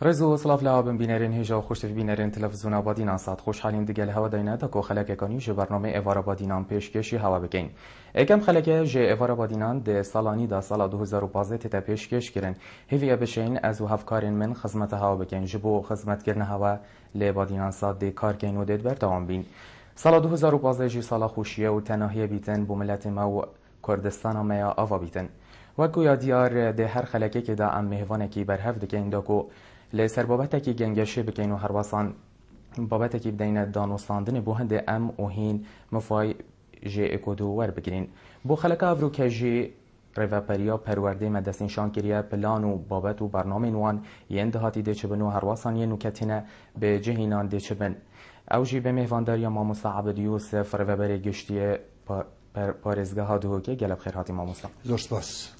رزو صلاف لعابن بینرین هجا و خوشت بینرین تلفزیون آبادینان ساعت خوشحالین دیگل هوا داینه تا کو خلک کانی جو برنامه اوار آبادینان پیشکشی هوا بکین. اکم خلک جو اوار آبادینان ده سالانی دا سال 2015 تا پیشکش کردن. هیویا بشین از و هفکارین من خدمت هوا بکین جبو خدمت کردن هوا لبادینان ساعت ده کار کین و دید برتوان بین. سال 2015 جو سال خوشیه و تناهی بیتن بو ملت ما و کردستان ما آوا بیتن. وکو یا دیار ده هر خلکی که دا ام مهوانه کی برهف دکین دا کو لسر بابتکی گنگشه بکین و هر واسان بابتکی بدین دانوستاندن بو هنده ام و هین مفای جه اکودو ور بگیرین بو خلقا افرو که جه ریوپریا پرورده مدستین شانکریه پلان و بابت و برنامه نوان ین دهاتی ده چبن و هر واسان ین نوکتینه به جهینان ده چبن او جی به مهوانداری ماموسا عبد یوسف ریوپری گشتیه پارزگاه ها دهو که گلب خیر هاتی ماموسا زور سپاس.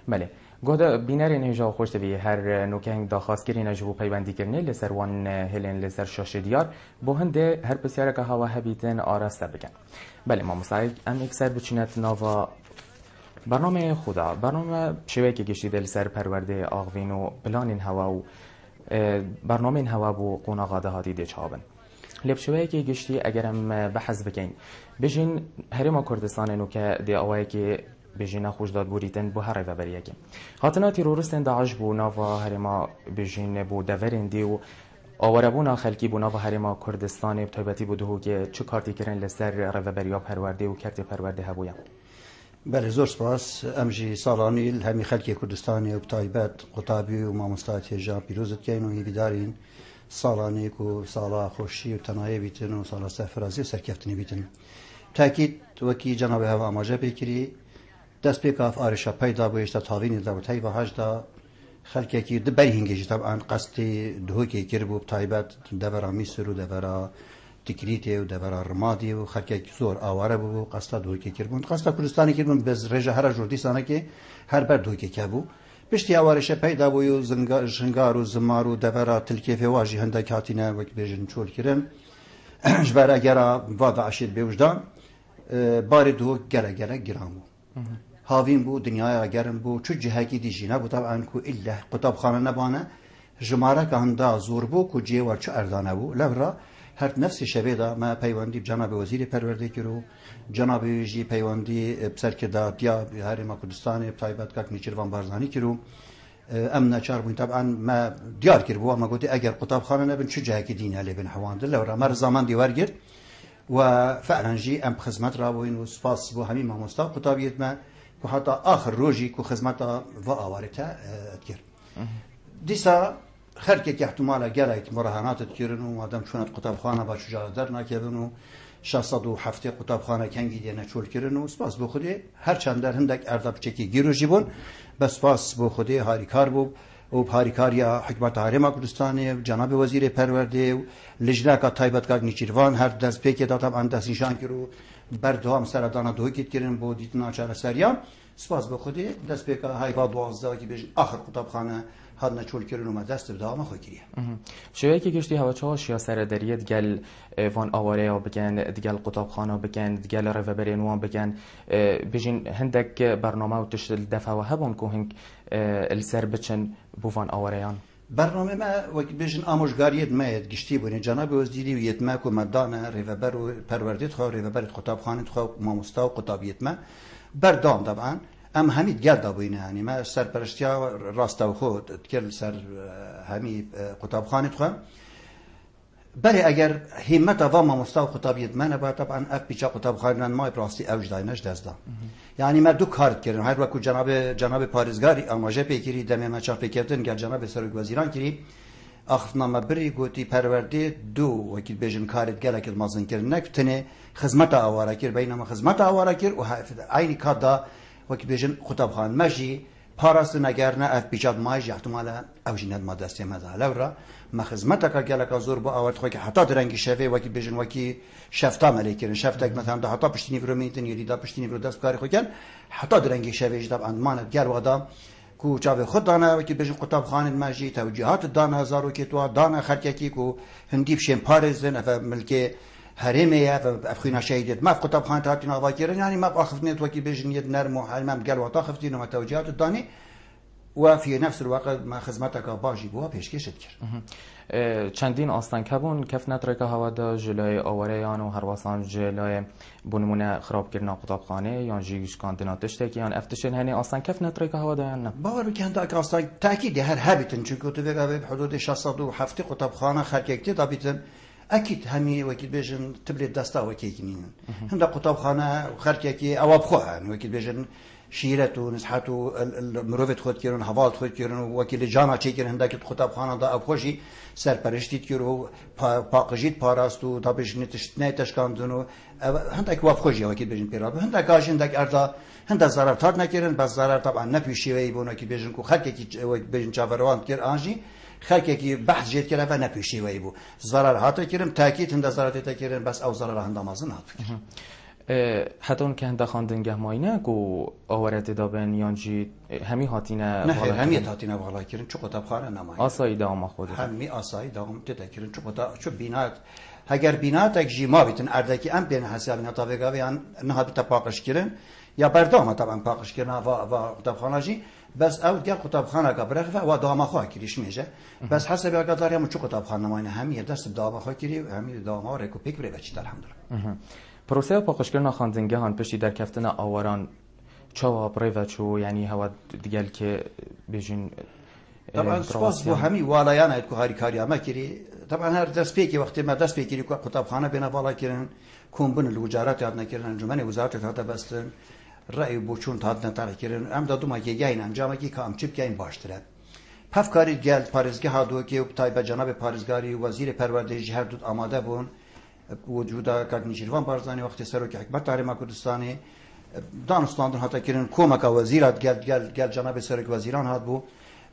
بله گودا بینرین هجا خوشت وی هر نوکهنگ داخواست کردن جبو پیوندی کردن لسر وان هلن لسر شاش دیار بو هنده هر بسیار که هوا هبیتن آراسته بکن. بله ما مساعد ام اکثر بچینت ناوا برنامه خدا برنامه شوی که گشتی دل سر پرورده آغوین و پلان هوا و برنامه هوا بو قوناغاده هاتی ده چابن لب شوی که گشتی اگرم بحث بکن بجین هرما کردستان نوکه ده آوایی که بجینا خوش داد بوریتن بو هر وبریه که هاتنا تیرورستن داعش بو ناوا هرما بجین بو دورن دی و آوربونا خلکی بو ناوا هرما کردستان بتایبتی بو دهو که چه کارتی کردن لسر روبریا پرورده و کرت پرورده هبویا. بله زور سپاس. امجی سالانی همی خلکی کردستانی و بتایبت قطابی و مامستاتی جا پیروزت کین و هیویدارین سالانی کو سالا خوشی و تنایی بیتن و سالا سفرازی و سرکفتنی بیتن. تاکید وکی جناب هوا آماجه بکری دست پیکاف آرشا پیدا بویشتا تاوینی دا و تایبا هجدا خلکی که دبی هنگیش طبعا قصدی دهوکی کربو بتایبت دورا میسر و دورا تکریتی و دورا رمادی و خلکی که زور آواره بو قصد دهوکی کربون قصد کردستانی کربون بز رجا هر جوردی سانه که هر بر دهوکی کبو بشتی آوارشا پیدا بوی و زنگار و زمار و دورا تلکیف واجی هنده کاتینه وکی بیجن چول کرن جبر اگرا واد عشید بیوجدان بار دهو گره گرامو هاوین بو دنیای گرم بو چو جهگی دیجینا بو طبعا کو الا قطبخانه نبانه جماره که هنده زور بو کو جیوار چو اردانه بو لورا هر نفس شبیدا ما پیوندی جناب وزیر پرورده کرو جناب جی پیوندی بسرکدا دیا هر ما کردستان تایبت کاک نیچروان بارزانی کرو امنا چار بو طبعا ما دیار کربو اما گوتی اگر قطبخانه نبن چو جهگی دینه لبن حواند لورا مر زمان دیوار گرد و فعلا جی ام خدمت را بوین و سپاس بو همین ماموستا قطابیت ما که حتی آخر روزی که خدمت و آوارته کرد. دیسا خرکی که احتمالا گرایت مراهنات کردن و آدم چونت قطبخانه با شجاع در نکردن و 607 قطبخانه کنگی دیه نچول کردن و سپاس بو خودی هر چند در هندک ارداب چکی گیروژی بون بس سپاس بو خودی هاریکار بو و هاریکاریا حکمت هرما کردستان جناب وزیر پرورده و لجنه که تایبت کاک نیچیروان هر دست پیکی دادم اند دست نشان کرد بردوام سردانا دوکیت کردن بود دیدن چهار سریان سپاس به خودی دست پیکا های با 12 که بیش آخر کتابخانه هاد نچول کردن و ما دست به دوام خوی کریه. شوی که گشتی هوا چاش یا سر دریت گل وان آواره ها بگن دیگل کتابخانه بگن دیگل روبری نوان بگن بجین هندک برنامه و تشتل دفعه و هبون که هنگ السر بچن بوان آوارهان. برنامه ما وقتی بیشتر آموزگاریت میاد گشتی بودن جناب وزیری و یتما کو مدانه ریوبر و پروردید خو ریوبر کتابخانه خو ماموستا و کتابیت ما بردام طبعا ام همید گرد بوینه یعنی ما سرپرستیا راستا و خود کل سر همی کتابخانه خو بله اگر همت و ماموستا و کتابیت من با طبعا اف بیچا کتابخانه ما براستی اوج داینش دزدا یعنی ما دو کارت کردن هر وقت جناب پارزگاری آماجه پیکری دم ما چاپ کردن گل جناب سرک وزیران کری آخرنامه بری گوتی پرورده دو وکیل بیژن کارت گله که مازن کردن نکتنه خدمت آواره کرد بینما خدمت آواره کرد و عینی کادا وکیل بیژن کتابخانه ماشی پاراست نگرنه اف بیچاد ماج احتمالا اوجینت ما دسته مزاله را ما خدمت که گله که زور با آورد خو که حتی درنگی شوی وکیل بیژن وکی شفتا ملیکن شفتا مثلا ده حتی پشتینی برو میتن یلی دا پشتینی برو دست کاری خو کن حتی درنگی شوی جداب اندمانت گر وادام کو چاوی خود دانه وکیل بیژن کتابخانه ماجی توجیهات دانه هزارو که تو دانه خرکی کو هندی بشین پارزن اف ملک هرمه و افخینا شهیدت ما کتابخانه تاتینا واکرن یعنی ما آخفتنیت وکیل بیژن ید نرم و حلم گل وتا خفتین و توجیهات دانی وفي نفس الوقت ما خدمتك باشی بوا پیشکشت کرد. چندین آستان کبون کف نترک هوا دا جلوی آوریان و هرواسان جلوی بونمونه خراب کردن قطابخانه یا جیش کاندنا تشتکی یا افتشن هنی آستان کف نترک هوا دا یا نه؟ باور بکن دا که آستان تأکید هر هبیتن چون که تو بگه حدود 607 قطابخانه خرکیکتی دا بیتن اكيد همي وكيل بيجن تبلي دستا وكيكنين هندا قطابخانه خركيكي اواب خوها وكيل بيجن شيرتو نسحتو المروفت خود كيرون حوالت خود كيرون وكيل جامعه چيكر هنداك قطابخانه دا ابخوشي سرپرشتيت كيرو باقجيت باراستو دا بيجن نتشكاندنو هنداك وابخوشي وكيل بيجن بيراب هنداك هنداك اردا هندا ضرر تاد نكيرن بس ضرر طبعا نپيشي وي بونو كي بيجن كو خركيكي بيجن چاوروان كير انجي خلکی بحث جد کرده و نپیشی وی بو ضرر هاته کریم تاکید هنده ضررت تا کریم بس او ضرر هنده مازن هات حتی اون که هنده خواندنگه ماینه کو آورت دابن یانجی همی هاتینه نه همی هاتینه والا کریم چو قطابخانه نماینه آسایی دام خود همی آسایی دام تدا کریم چو بینات اگر بینات اک جیما بیتن اردکی ام بین حساب نه تابگاوی ان نه بیت پاکش کریم یا بردام طبعا پاکش کردن و قطابخانه جی بس او دیگر قطابخانه قبره و دام خواه کریش میشه بس حسب اقدار هم چو قطابخانه ماینه همی دست دام خواه کری همی دام ها رکو پیک بره بچید الحمدلله پروسه پاکش کردن خواندنگه هان پشتی در کفتن آوران چوا بره و چو یعنی هوا دیگر که بیشین طبعا سپاس بو همی والایان اید که هاری کاری اما کری طبعا هر دست پیکی وقتی ما دست پیکی که قطابخانه بنا والا کرن کمبن الوزارات یاد نکردن انجمن وزارت هات بستن رأی بوچون تاد نتاره کردن ام دادو ما که گین انجام کی کام چیپ گین باشتره پفکاری گل پارزگاه هادو که تایب جناب پارزگاری وزیر پروردگاری هر دو آماده بون وجودا کاغنیشیروان بارزانی وقتی سرو که حکمت تاریم کردستانی دانستاندن هات کردن کمک وزیرات گل جناب سرک وزیران هات بو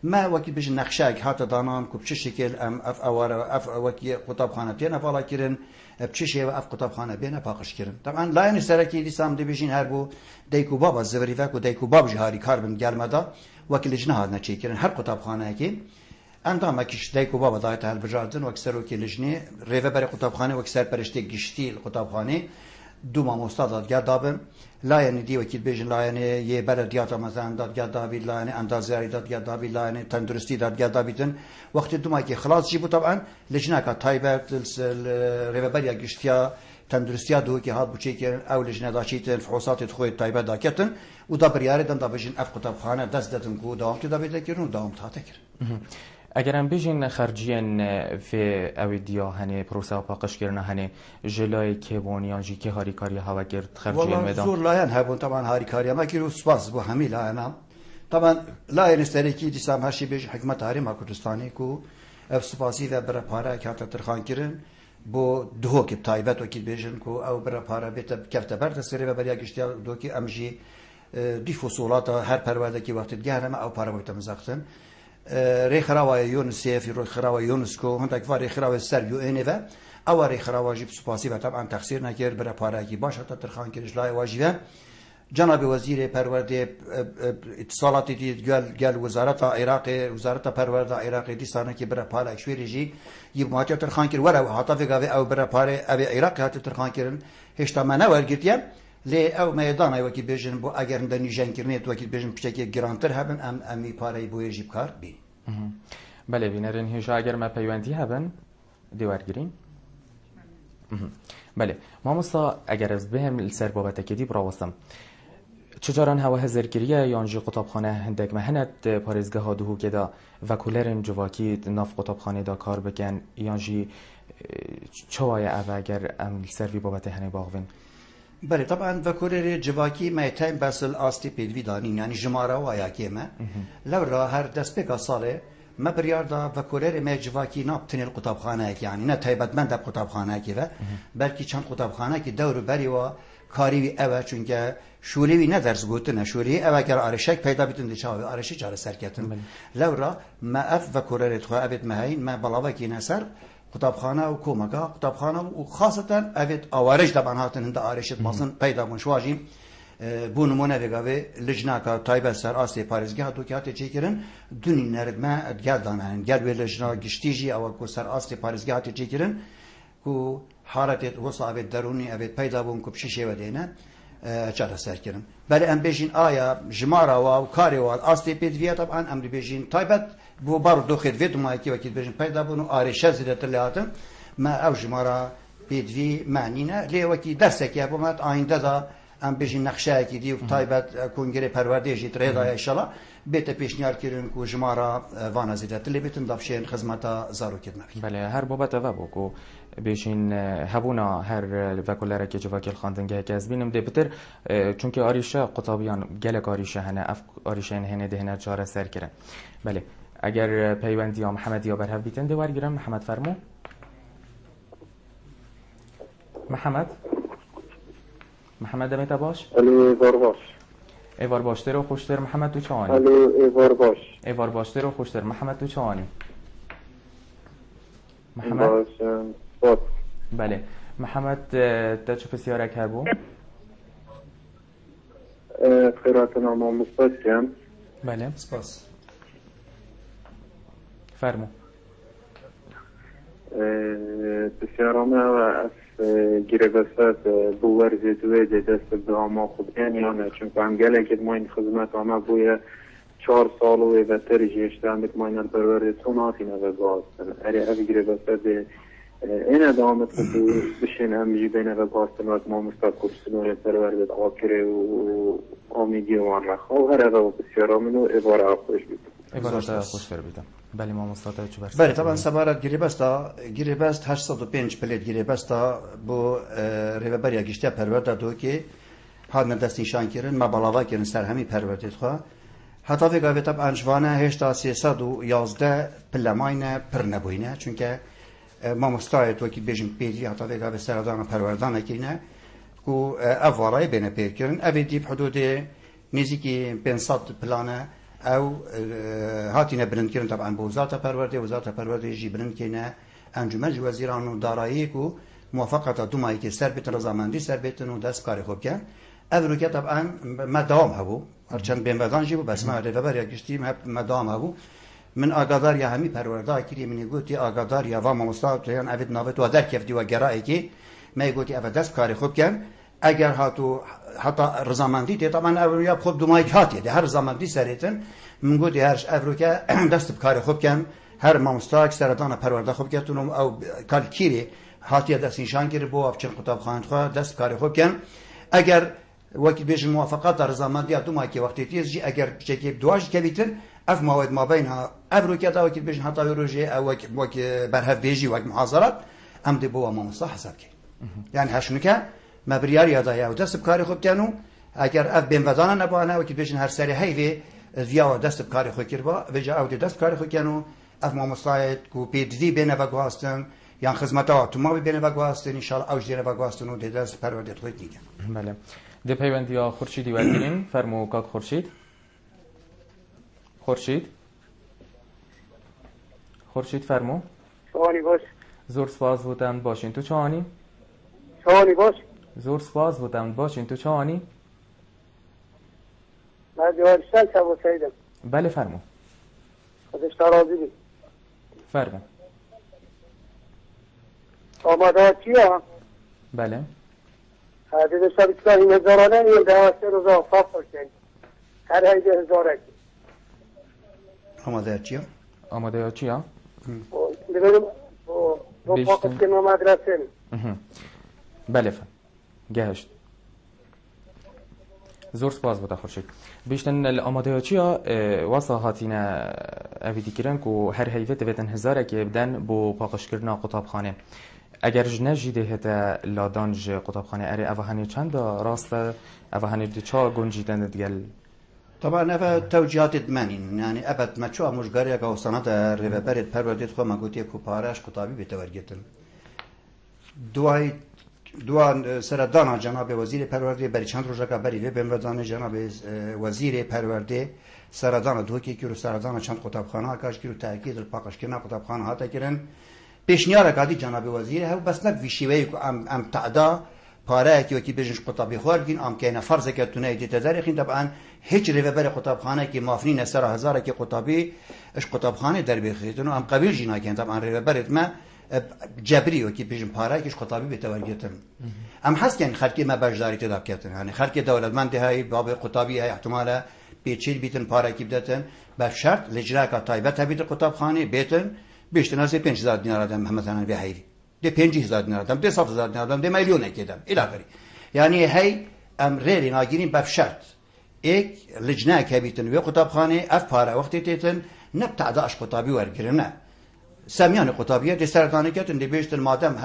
ما وقتی بيج نقشاك حتى دانان كو بشي شكل ام اف اوار اف وقتی قطابخانه بينا بالا كيرن بشي شي اف قطابخانه بينا باقش كيرن طبعا لا يعني سركي دي سام دي بيجين هر بو ديكو بابا زوريفا كو ديكو باب جهاري كاربن gelmeda وكيل جنها هادنا چيكرن هر قطابخانه كي اندام كيش ديكو بابا دايت هل بجاردن وكسر وكيل لجني ريفا بري قطابخانه وكسر برشتي گشتي القطابخانه دوما مستعد گردابم لا يعني دي وكيل بيجن لا يعني يه بلديات مثلا داد گردابي لا يعني اندازياري داد گردابي لا يعني تندرستي داد گردابيتن وقت دوما كي خلاص جيبو طبعا لجناك تايبت ريفبريا گشتيا تندرستيا دو كي هاد بوچيكن او لجنه داشيتن فحوصات خوي تايبه داكتن ودا برياري دم دا بيجن اف قطابخانه دست دتن كو داوم تدا بيتكرن داوم تاتكر اگر هم بیشین خرجیان فی اویدیا هنی پروسه پاکش کردن هنی جلوی کیبونیان جی که هاری کاری هوا گرد خرجیان میدان. زور لاین هبون طبعا هاری کاری ما کیلو سپاس بو همی لاینم طبعا لاین استریکی دیسام هر شی بیش حکمت هاری ما کردستانی کو اف سپاسی و برا پاره که حتی ترخان کردن بو دو که تایبت و کی بیشن کو او برا پاره بیت کفت برد سری و بریا گشتیا دو کی امجی دی فصولات هر پرورده کی وقت گرم او پاره بیت مزاختن رخراوی یونسیه فی رخراوی یونسکو هم تکفار رخراوی سریو اینه او رخراوی جیب سپاسی و طبعا تقصیر نکرد برای پاره کی باشه تا ترخان کردش لای واجبه جناب وزیر پرورده اتصالات دید گل وزارت عراق وزارت پرورده عراق دی سانه کی برای پاره شویریجی یب ماچ ترخان کرد ورا حتی فگاوی او برای پاره او عراق هات ترخان کردن هیچ تا منور گرتیم لی او میدان ای وکی بیشن بو اگر ندنی جن کرنیت وکی بیشن پشکی گرانتر هبن امی پاره بو یجیب کار بی. بله بینرین هیچ اگر ما پیوندی هبن دیوارگیرین. بله ما مستا اگر از بهم السر بابت کدی براوستم. چجاران هوا هزرگیریه یانجی قطابخانه هندک مهنت پارزگاه ها دهو کدا وکولرن جواکی ناف قطابخانه دا کار بکن یانجی چوای او اگر السر بابت هنی باغوین. بله طبعا وکولر جواکی میتیم بسل آستی پیدوی دانین یعنی جماره و آیاکی ما لو را هر دست بکا ساله ما بریار دا وکولر ما جواکی نابتنی القطابخانه یعنی نه تایبت من دا قطابخانه کی و بلکه چند قطابخانه کی دور بری و کاری وی اوه چونکه شوری وی ندرس گوتنه شوری اوه گر آرشک پیدا بیتن دیچاوی آرشی چاره سرکتن لو را ما اف وکولر اتخواه ابد مهین ما بلاوه کی نسر قطابخانه و کومکا قطابخانه و خاصتا اوید آوارش دبان هاتن هنده آرشت ماسن پیدا منشواجیم بو نمونه بگاوه لجناکا تایبه سر آستی پارزگاه دو که هاتی چی کرن دونی نرد ما گل دانهن گل وی لجنا گشتیجی او کو سر آستی پارزگاه هاتی چی کرن کو حالت وصا اوید درونی اوید پیدا بون کو بشیشه و دینه چاره سر کردن بله ام بيجين آیا جمارا و کاری و اصلی پیدویه طبعا ام بيجين تایبت بو بار دو خد وید ما کی وقتی بيجين پیدا بونو آرشه زیرت لیاتن ما او جمارا پیدوی معنی نه لی وقتی درس کی ابو مات آینده دا ام بيجين نقشه کی دی و تایبت کنگره پروردهشی تریدا ان شاء الله بیت پیشنهاد کردن کو جمارا وانا زیرت لی بیتن دافشین خدمتا زارو کردن بله هر بابت و بوکو بیشین هبونا هر وکولره که جواکل خواندنگه که از بینم ده بتر چونکه آریشه قطابیان گلک آریشه هنه اف آریشه هنه دهنه چاره سر کرن بله اگر پیوندی یا محمد یا برهف بیتن ده ورگیرن محمد فرمو محمد دمیتا باش ایوار باش ایوار باشتر و خوشتر محمد تو چوانی ایوار باشتر و خوشتر محمد تو چوانی محمد بله محمد تا چه بسیار کربو خیرات نام مستقیم بله سپاس فرمو بسیارانه و از گیره بسات بو ورزی دوی دست به آما خود یعنی چون هم گله که ما این خدمت آما بوی 4 سال و بهتر جیشتن که ما این پرورده توناتی نوه باستن اری از گیره بسات این ادامه بشین همیشه بین و باستن و ما مستقل سنوی پرورده آکره و آمیدی و آن رخوا و هر اقا بسیارامون و عباره خوش بیدم عباره خوش فر بیدم بله ما مستقل چو برسیم بله طبعا سبارت گیری بست 805 پلیت گیری بستا بو ریوبریا گشته پرورده دو که هادن دست نشان کردن ما بالاوا کردن سر همی پرورده خواه حتی وگاوی طبعا جوانه هشتا 311 پلماینه پر نبوینه چونکه ما مستعد وکی بیشیم پیدی حتی وگاوی سردان پروردانه کردن که اوارای بین پیر کردن اوی دیب حدود نزدیکی 500 پلانه او هاتینا برند کردن طبعا به وزارت پرورده جی برند کنه انجمن وزیران و دارایی که موافقت دومایی که سر بیتن رضامندی سر بیتن و دست کاری خوب کن اولو که طبعا ما دوام هبو هرچند بین بدان جیبو بس ما ریوبر یا گشتی ما دوام هبو من آگادار یا همی پرورده کری منی گوتی آگادار یا و مستعد یان اوید ناوت و در کفدی و گرایی که ما گوتی اول دست کاری خوب کن اگر هاتو حتی رضامندی تی طبعا اولویا خود دومایی هاتی ده هر رضامندی سریتن من گوتی هرش اولویا دست کاری خوب کن هر مامستاک سردان پرورده خوب کتونم او کالکیری هاتی دست نشان کردی بو افچن کتاب خواند خوا دست کاری خوب کن اگر وقتی بیش موافقت رضامندی دومایی که وقتی تیز جی اگر چکی دواج کبیتن اف مواد ما بینها اولویا تا وقتی بیش حتی روزی او وقت برهف بیجی وقت محاضرات ام دی بو مامستا حساب کی یعنی هشونو که مبریار یادا یا دست بکاری خوب کنو اگر اف بین ودان نبانه و که بیشن هر سری هیوی ویا دست بکاری خوب کربا و جا او دست بکاری خوب کنو اف ما مصاید کو پیدی بینه و گواستن یا خدمتا تو ما بینه و گواستن ان شاء الله اوج دینه و گواستن و دست پرورده خوب دیگه بله ده پیوندیا خورشیدی ورگیرین فرمو کاک خورشید فرمو چانی باش زور سپاس بودم باشین تو چانی باش زور سپاس بودم باشین تو چانی من جوارشتن شب سیدم بله فرمو خودش ترازی بید فرمو آماده چیه؟ بله حدید شب این هزارانه این دوسته روزا فاق باشین هر هیده هزاره آماده چیه؟ بگم رو فاقت که ما مدرسه بله فرم گهشت زور سپاس بوده خورشید بیشتن الاماده چیا واسه هاتینا اویدی کرن که هر هیوه دویدن هزاره که بدن بو پاقش کرنا قطابخانه اگر جنه جیده هتا لادانج قطابخانه اره اوهانی چند راست اوهانی دو چا گنجیدن دیگل طبعا افا توجيهات دمانين يعني ابد ما تشوف مشغاريا كوسنات ريبريد پرورديت خو ما گوتي کو پارش قطابي بتورگتن دوان سردان جناب وزیر پرورده بری چند روزه که بری بمردان جناب وزیر پرورده سردان دو که رو سردان چند قطبخانه کاش که رو تاکید الپاکش که نه قطبخانه هاتا کردن پیشنهاد کردی جناب وزیر هو بس نک ویشوی ام تعدا پاره که وکی بجنش قطبی خورگین ام که فرض که تونه دیت دارخین طبعا هیچ ریبر قطبخانه که مافنین سر هزار که قطبی اش قطبخانه در بخیتن ام قبیل جنا که طبعا ریبرت ما جبری و کی بیشتر پاره کش خطابی به تورگیتن ام حس کن خلقی ما برداری تداب کردن یعنی خلقی دولتمند های باب خطابی های احتمالا پیچیده بیتن پاره کی بدن به شرط لجنه که تایبت بیت خطاب خانه بیتن بیشتر از 5000 دینار آدم مثلا به هیری ده 5000 دینار آدم ده 7000 دینار آدم ده میلیون کدام الاخری یعنی هی امری ناگیرین به شرط یک لجنه که بیتن و خطاب خانه اف پاره وقتی تیتن نبتع داش خطابی ورگیرن نه سامیان خطابیه ده سرطانه کتن ده بیشتر مادم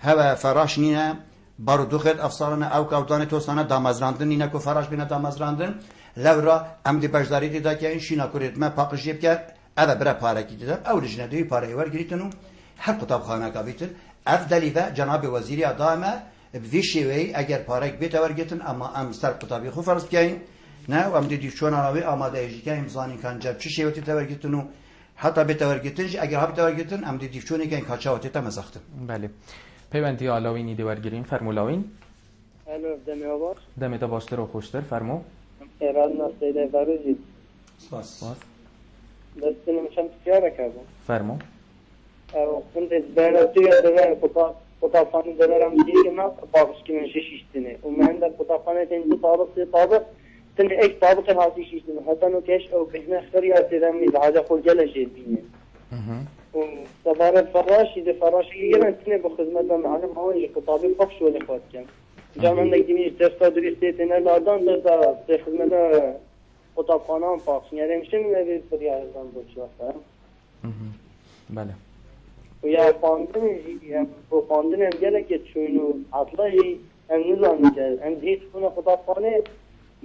هوا فراش نینه بارو دخل افسرانه او کودانه توسانه دامازراندن نینه که فراش بینه دامازراندن لورا ام دی بجداری دیده که این شینا کرید ما پاکش جیب کرد اوه برای پاره کی دیدم او لجنه دوی پاره ورگیریتنو هر خطاب خانه که بیتن اف دلیوه جناب وزیری ادامه بویشیوی اگر پاره بیت ورگیتن اما ام سر خطابی خو فرض کین نه و ام دی چون آوی آماده ایجی که امزانی کن جب چی شیوتی تورگیتنو حتی به تورگیتنش اگر ها به تورگیتن ام دی چونی که این کاچاوتی تا مزختم بله پیوندی علاوینی دیورگیرین فرمولاوین الو دمی آواز دمی تا باشتر و خوشتر فرمو ایران نسیده بروزی سپاس دستنم شم تیاره کردم فرمو كنت بنتي دمر قطافاني دمرم دي ما باقش كمان شيشتني وما عندك قطافاني تنجي طابق تن ايش طابق هذه شيشتني حتى انه كاش او بجنا خريات دمي العاده كل جل جديد وصبار الفراش اذا فراش يجي تني بخدمه معلم هو قطابي قفش ولا خاط كان جام عندك دي درسه درستين الادان ده خدمه قطافخانه باقش يعني مش من هذه فريالان بوشوا بله ويا فاندن يعني فاندن هم جل که چونو اطلاعی هم نزانی که هم هیچ کنه قطابخانه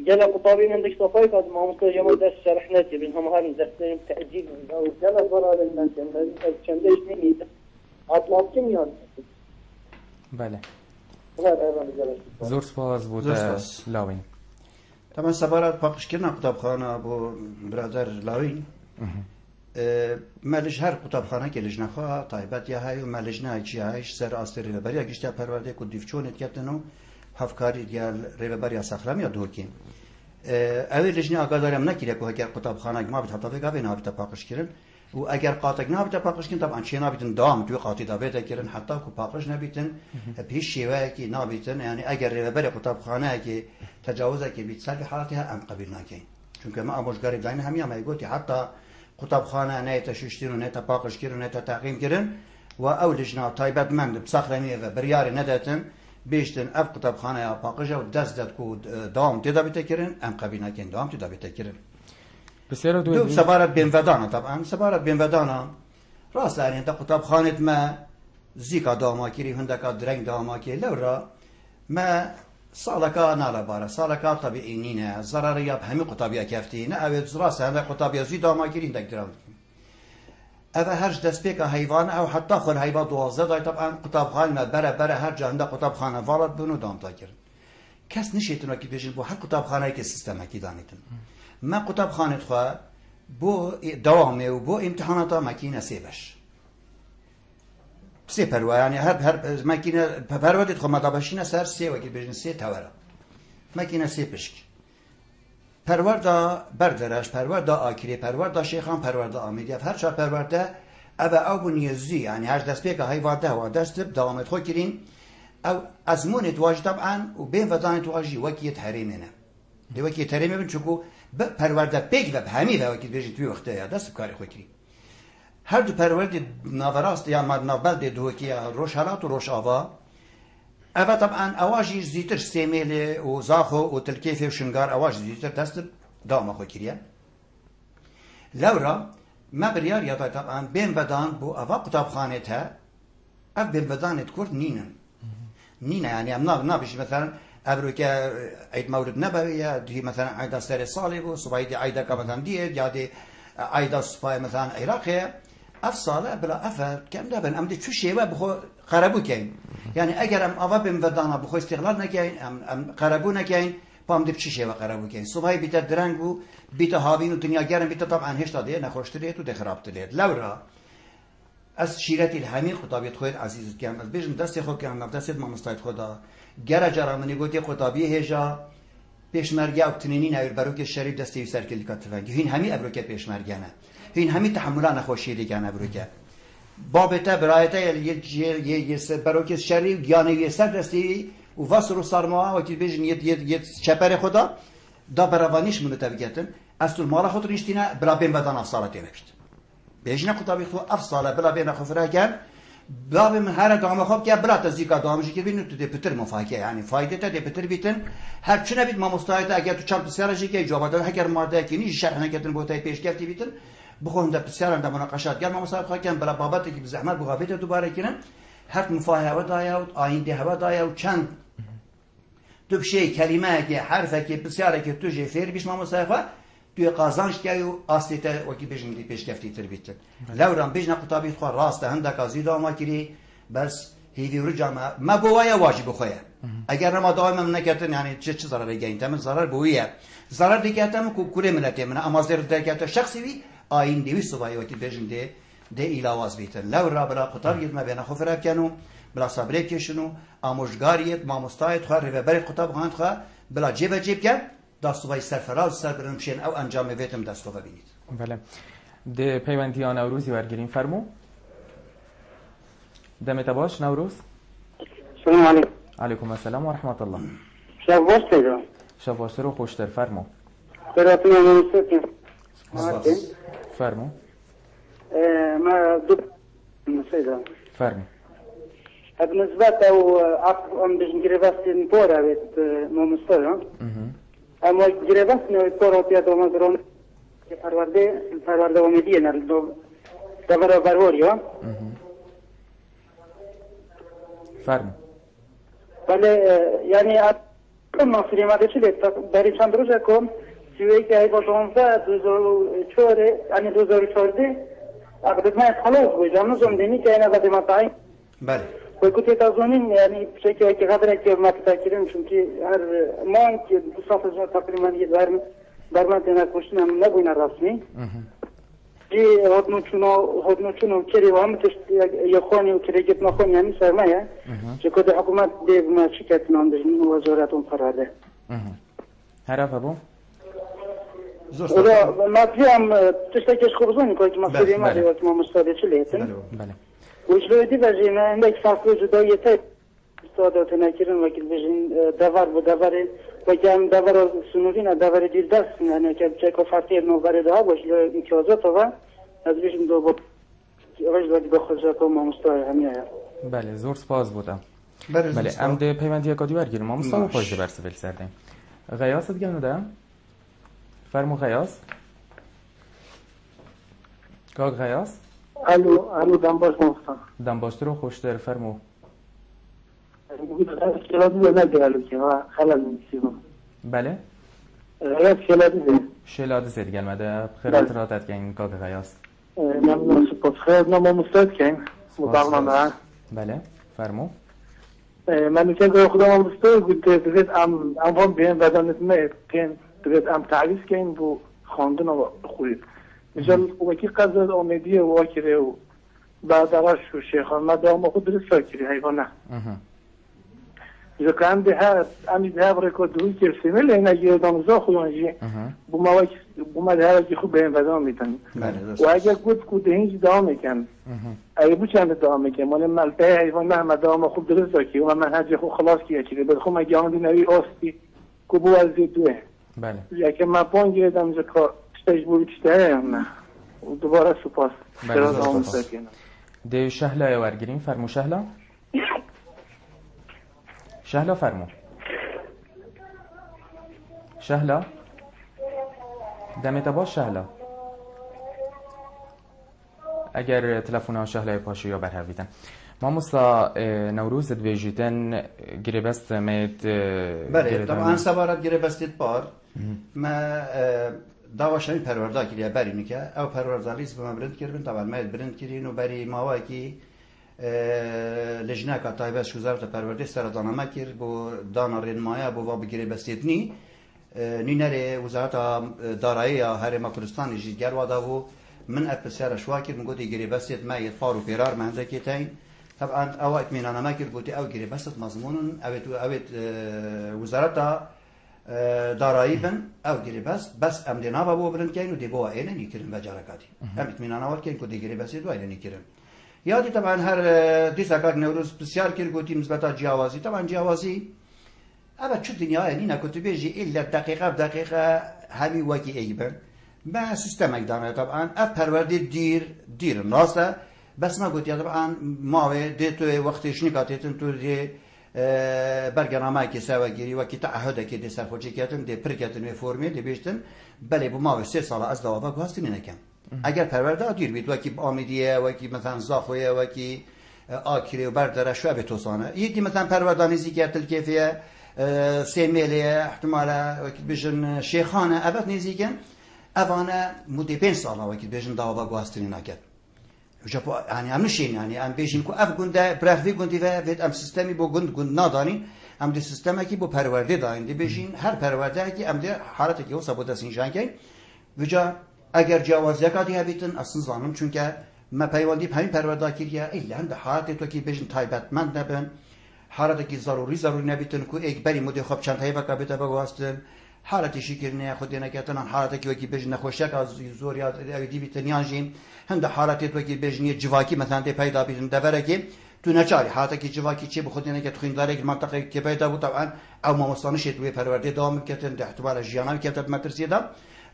جل قطابی من داشت صفای که ما ممکن جمع دست شرح نتی بین هم هر دستیم تأجیل و جل قرار من چندش نمیده اطلاع که میاد بله زور سپاس بود لاوین طبعا سفارت پاکش کردن قطابخانه با برادر لاوین مالج هر قطابخانه که لجنه خواه طایبت یا های و مالجنه چی هایش سر آستر ریوبری اگشتیا پرورده که دیفچونت کردنو هفکاری دیال ریوبری سخرم یا دوکین اوی لجنه آگاداریم نکیره که اگر قطابخانه ما بیت حتی بگه بین آبیتا پاکش کردن و اگر قاطق نابیتا پاکش کردن طبعا چی نابیتن دام توی قاطی دابیتا کردن حتی که پاکش نبیتن پیش شیوه که نابیتن یعنی اگر ریوبری قطابخانه که تجاوزه که بیت سر حالتها ام قبیل نکین چون که ما اموشگاری داین همیا ما یگوتی حتی قطابخانه نیت ششتین و نیت پاکش کردن و نیت تعقیم کردن و اول لجنه طایبت مند بسخرمی و بریاری نداتن بیشتن اف قطابخانه یا پاکش و دست داد کو دام تدابیت کردن ام قبیل نکین دام تدابیت کردن بسیار دو سفارت بین ودانا طبعا سفارت بین ودانا راست یعنی تا قطابخانه ما زیکا داما کری هندکا درنگ داما کری لورا ما سالکا نالا بارا سالکا طبیعی نینه ضرری اب همه قطابی کفتی نه اوید راست هنده قطابی زی داما کری هندک درام اوه هرج دست پیک حیوان او حتی خل حیوان 12 دای طبعا قطابخانه ما بره هر جا هنده قطابخانه والد بونو دام تا کرد کس نشیتونو کی بیشن بو هر قطابخانه که سیستم کی دانیتن ما قطابخانه خواه بو دوامه و بو امتحانات ماکینه سیبش سه پروا یعنی هر ماکینه پروادت خو مدابشینه سر سه وکی بجن سه توره ماکینه سه پشک پروردا بردرش پروردا آکری پروردا شیخان پروردا آمیدی هر چهار پرورده او بنیزی یعنی هر دست پیک حیوانده و دست دوامت خو کرین او ازمونت واجد طبعا و بین ودانت واجی وکیت حریمینه دی وکی تریمه بن چکو پرورده پیک و همی و وکی بیشتر توی وقته یا دست کاری خو کری هر دو پرورده ناوراست یا ناوبلد دوکی روش حالات و روش آوا اوه طبعا اواجی زیتر سیمیل و زاخو و تلکیف و شنگار اواج زیتر دست دام خو کریه لورا ما بریار یادا طبعا بین ودان بو اوا قطابخانه تا اف بین ودانت کرد نینه یعنی ام نابش مثلا ابرو که عید مولد نبوی یا دی مثلا عید سر سالی بو صبحی دی عید که مثلا دید یا دی عید صبحی مثلا عراقیه اف ساله بلا افر کم دابن ام دی چو شیوه بخو قربو کین یعنی اگر ام آوا بیم ودانا بخو استقلال نکین ام قربو نکین پام دی چو شیوه قربو کین صبحی بیتا درنگ بو بیتا هاوین و دنیا گرم بیتا طبعا هشتا دیه نخوشتریه تو دی خرابتریه لورا از شیرت الهمی خطابیت خود عزیز کم از بیشتر دستی خود کم دست ما مستعد خدا گره جرامنی گویی خطابی هجا پیشمرگه و تنینی نویر بروک شریف دستی سر کلی کاتفنگ هین همی ابروکه پیشمرگه نه هین همی تحملان خوشی دیگه ابروکه بابته برایته یه بروک شری گیانه یه سر رستی و واسه رو سرما و که بیشن یه چپر خدا دا بروانیش منو تبیگتن از طول مالا خود ریشتینه بلا بین بدن افسارت تیرکت بیشنه خطابی خو افساله بلا بین خفره کن بلا بین هر دام خوب که بلا تزیکا دامجی که بینو تو پتر مفاکه یعنی فایده تا پتر بیتن هر چه نبید ما مستعد اگر تو چند بسیارشی که جواب هگر مرده که نیش شرح نکردن بوتای پیش گفتی بیتن بخون در بسیار در مناقشات گرم مصاحب خواهی کن بلا بابت که بزحمت بغابیت دوباره کنن هر مفاهمه دایا و آینده هوا دایا و چند دو بشه کلمه که حرفه که بسیاره که تو جفیر بیش ما مصاحبه توی قازانش که و آستیته و که بیشن دی پیش گفتی تر بیتن لورم بیشن قطابی خواه راست هنده کازی داما کری بس هیوی رو جامعه ما بوایا واجب خواه اگر ما دائما نکردن یعنی چه ضرری گین تمن ضرر بویه ضرر دیگه تام کوره ملته من اما زر درکت شخصی وی آین دیوی صبایی وقتی بیشن ده ایلاواز بیتن لورا بلا قطابیت ما بین خفره کنو بلا صبره کشنو آموزگاریت ما مستعد خواه ریبری قطاب خواهند خواه بلا جیب کن دستوای سرفراز سر برمشین او انجام ویتم دستو ببینید. بله. ده پیوندیان نوروزی ورگیریم فرمو. دمت باش نوروز. السلام علیکم. علیکم السلام و رحمت الله. شب باش پیدا. شب باش رو خوشتر فرمو. براتون نمی‌سوزم. فرمو. ما دو مسیدا. فرمو. بالنسبة أو عقب باش نجرباستين بورا بيت مستوى. أما جرباستين بورا بيت ومزرون الفرورده ومدينة دبر بروريا. فرمو. بله يعني ما في ما تشيله بري چند روزه کم سوی که ای با 2014 يعني 2014 عقد ما خلاص بجامن زمدني كاينه بعد ما تعين. بله. وكنت تظنين يعني بشكل قدر که ما تذكرين چونكي هر ما که صفحه تقريبا يدارم برمتنا كوشنا نبوينا رسمي جي هدنو چونو كري وهم تشت يخوني وكريجت نخوني يعني سرمايا جكود حكومت دي ما شكت ناندجن وزارتون فراده هرف ابو ولا ما فيهم تشتكيش خبزوني كويس مسؤولية ما دي وقت ما مستعد شليتن بله وجلودي بجينا عندك فاصلة جداية استعداد نکردن وقتی بچین داور و داوری وقتی داور سنوینا داوری دیدست نه که چه کفارتی نوبره ده باشه امتیازات و از بچین دو با رجل به خودت و مستعد همیشه. بله زور سپاس بودم. بله ام ده پیوندی کادی ورگیرم ما مستعد پاش برس ول سردیم. غیاس دیگه نده؟ فرمو غیاس. کاغ غیاس؟ الو دنباش مستعد. دنباش رو خوشتر فرمو. بله شلاد زد gelmedi خیرات راتت کن کاغ غیاس ممنون سپاس خیر ما مستعد کن مبارمانه بله فرمو من که خودم مستعد بود بگید ام بین بدانت نه کن بگید ام تعریف کن بو خواندن و خوری مثلا وقتی قضا امیدی و واکره و بعد راش و شیخ ما دام خود درست فکری حیوانه إذا كان ده بريكود هو كيرسمل هنا جيودان زاخوانجي بما ده هاجي خوب بهم بدام میتن و اگر کود هنج دام کن اگه بو چند دام کن مال ملته حیوان نه دام خوب درست کی و منهج خوب خلاص کیه چیه بل خو مگه آن نوی آستی کو بو از دوه بله یکی ما پون گیردم زکا استج بود چته نه و دوباره سپاس ده شهلا ورگیریم فرمو شهلا شهلا فرمو شهلا دمت باش شهلا اگر تلفن شهلا پاشو یا برهویدن ما مسا نوروز دویجیتن گریبست مید بله طبعا سبارت گریبستید بار ما داواشمی پرورده کریه بری نکه او پروردالیز به ما برند کردن طبعا ما برند کردین و بری ماوایی که لجنه که تایبه وزارت پرورده سردانمه کرد با دانا رنمایه با بگیری بستیدنی نینره وزارت دارایی هرم کردستان جیگر وادا و من اپسیار شوا کرد من گوتی گیری بستید ما یفار و پیرار منزه کتین طبعا او اطمینانمه کرد گوتی او گیری بستید مضمون اوید وزارت دارایی بن او گیری بس ام دینا با برند کین و دی با اینه نیکرن بجارکاتی ام اطمینانه ور کین که دی گیری بستید و اینه نیکرن یادی طبعا هر دیساکار نوروز بسیار کرد گوتی مثبتا جیاوازی طبعا جیاوازی اما چه دنیا اینی نکوت بیجی الا دقیقه همی وکی ایبن ما سیستم ایدانه طبعا اف پرورده دیر ناسه بس ما گوتی طبعا ماوه دی تو وقتش نکاتیتن تو دی برنامه که سوا گیری وکی تعهده که دی سرخوشی کردن دی پرکتن و فرمی دی بیشتن بله با ماوه 3 سال از دوا گواستنی نکم اگر پرورده دیر بید وکی آمیدیه وکی مثلا زاخویه وکی آکیره و برداره شو به توسانه یکی مثلا پرورده نزدیکی تلکیفیه سیمیلیه احتمالا وکی بیشن شیخانه ابد نزدیکن اوانه مدت 5 سال وکی بیشن دوا گواستنی نکرد yani am nişin yani am beşin ku ev günde bırakvi gündi ve am sistemi bu gün nadani am de sisteme ki bu perverde dayindi beşin her perverde ki am de halatı ki o saboda sinjan ki vüca eğer cevaz yakati habitin aslında zanım çünkü ma peyvandi hem perverde kiriye illa hem de halatı to ki beşin taybetmend ne ben halatı ki zaruri nebitin ku ekberi mudi xob çantayı baka bita bagastın حالتی شکرنه خودی نکردن حالتی که وکی بجن خوشک از زور یا دی بیتنیانجیم هند حالتی وکی بجنی جواکی مثلا دی پیدا بیتن دوره که تو نچاری حالتی که جواکی چی بخودی نکرد خینداره که منطقه که پیدا بود طبعا او مستانه شد و پرورده دام کردن ده احتمال جیانا کردن مدرسه دام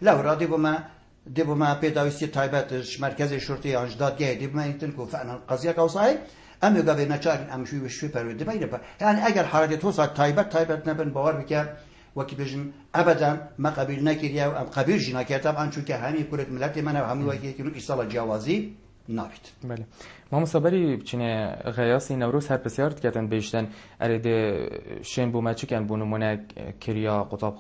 لورا دی بو ما پیداویستی تایبتش مرکز شرطه انجدادگاه دی بو ما اینتن کو فعلا قضیه کوسای ام یگاوی نچاری ام شوی پرورده بینه یعنی اگر حالتی تو ساعت تایبت نبن باور بکر وکی بجن ابدا ما قبیل نکردیم ام قبیل جنا کردم آن چون که همین کورت ملت من و همین وکی که نوک سال جوازی نابید. بله. ما مسابری چنه قیاسی نوروز هر بسیار کردن بیشتن ارد شن بوم چکن بونمونه کریا قطب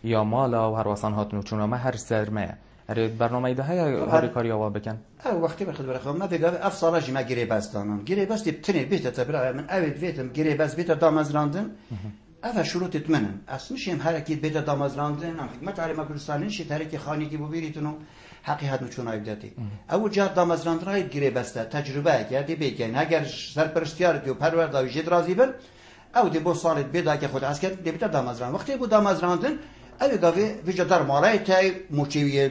یا مالا و هر واسان هاتنو چون ما هر سرمه ارد برنامه ده های هر کاری آوا بکن. وقتی بخد برخوام ما بگم افسانه جمع گری باستانم گری باست تنی بیت تبرع من اوید ویتم گری باست بیت دامازراندن اول شروط اتمنن اصلا شیم حرکت بیت دامازراندن حکمت علم کردستانی شی حرکت خانی کی ببیریتونو حقیقت نچون ایداتی اول جهت دامازراندن های گری بسته تجربه کردی بگین اگر سرپرستیار دیو پرورده‌ای جد راضی بن او دی بو سالت بیدا که خود اسکت دی بیت دامازراند وقتی بو دامازراندن اوی گاوی وجدار مارای تای موچیه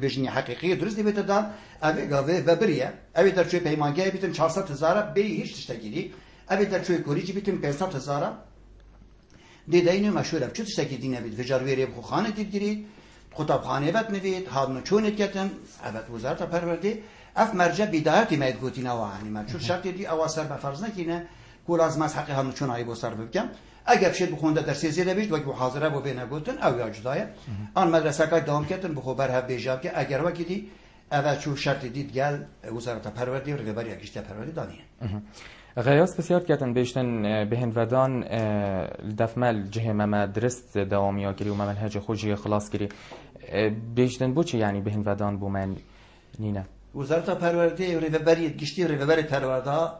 بیشنی حقیقی درست دی بیت دام اوی گاوی ببریه اوی در چوی پیمانگی بیتن 400,000 بی هیچ تشتگیری اوی در چوی کوریجی بیتن 500,000 دیدینو مشهوره چه تشکی دینه بید وجارویری بخو خانه دید گرید خطاب خانه بد نوید هادنو چونت کتن اوت وزارت پرورده اف مرجع بدایتی مید گوتی نوانی من چون شرطی دی اواسر بفرض نکینه کول از مس حقی هادنو چون ای بسر بکم اگر شد بخونده در سیزیده بیشت وقتی حاضره بو بینه گوتن او یاجدایه آن مدرسه که دام کتن بخو برها بیجاب که اگر وقتی دی اوت چون شرطی دید گل وزارت پرورده و رهبری گشته پرورده دانیه غیاس بسیار کردن بیشتن بهندودان دفمل جهه ما درست دوامیا کری و ما منهج خوشی خلاص کری بیشتن بو چه یعنی بهندودان بو من نینه وزارت پرورده و رهبری گشتی و رهبری پرورده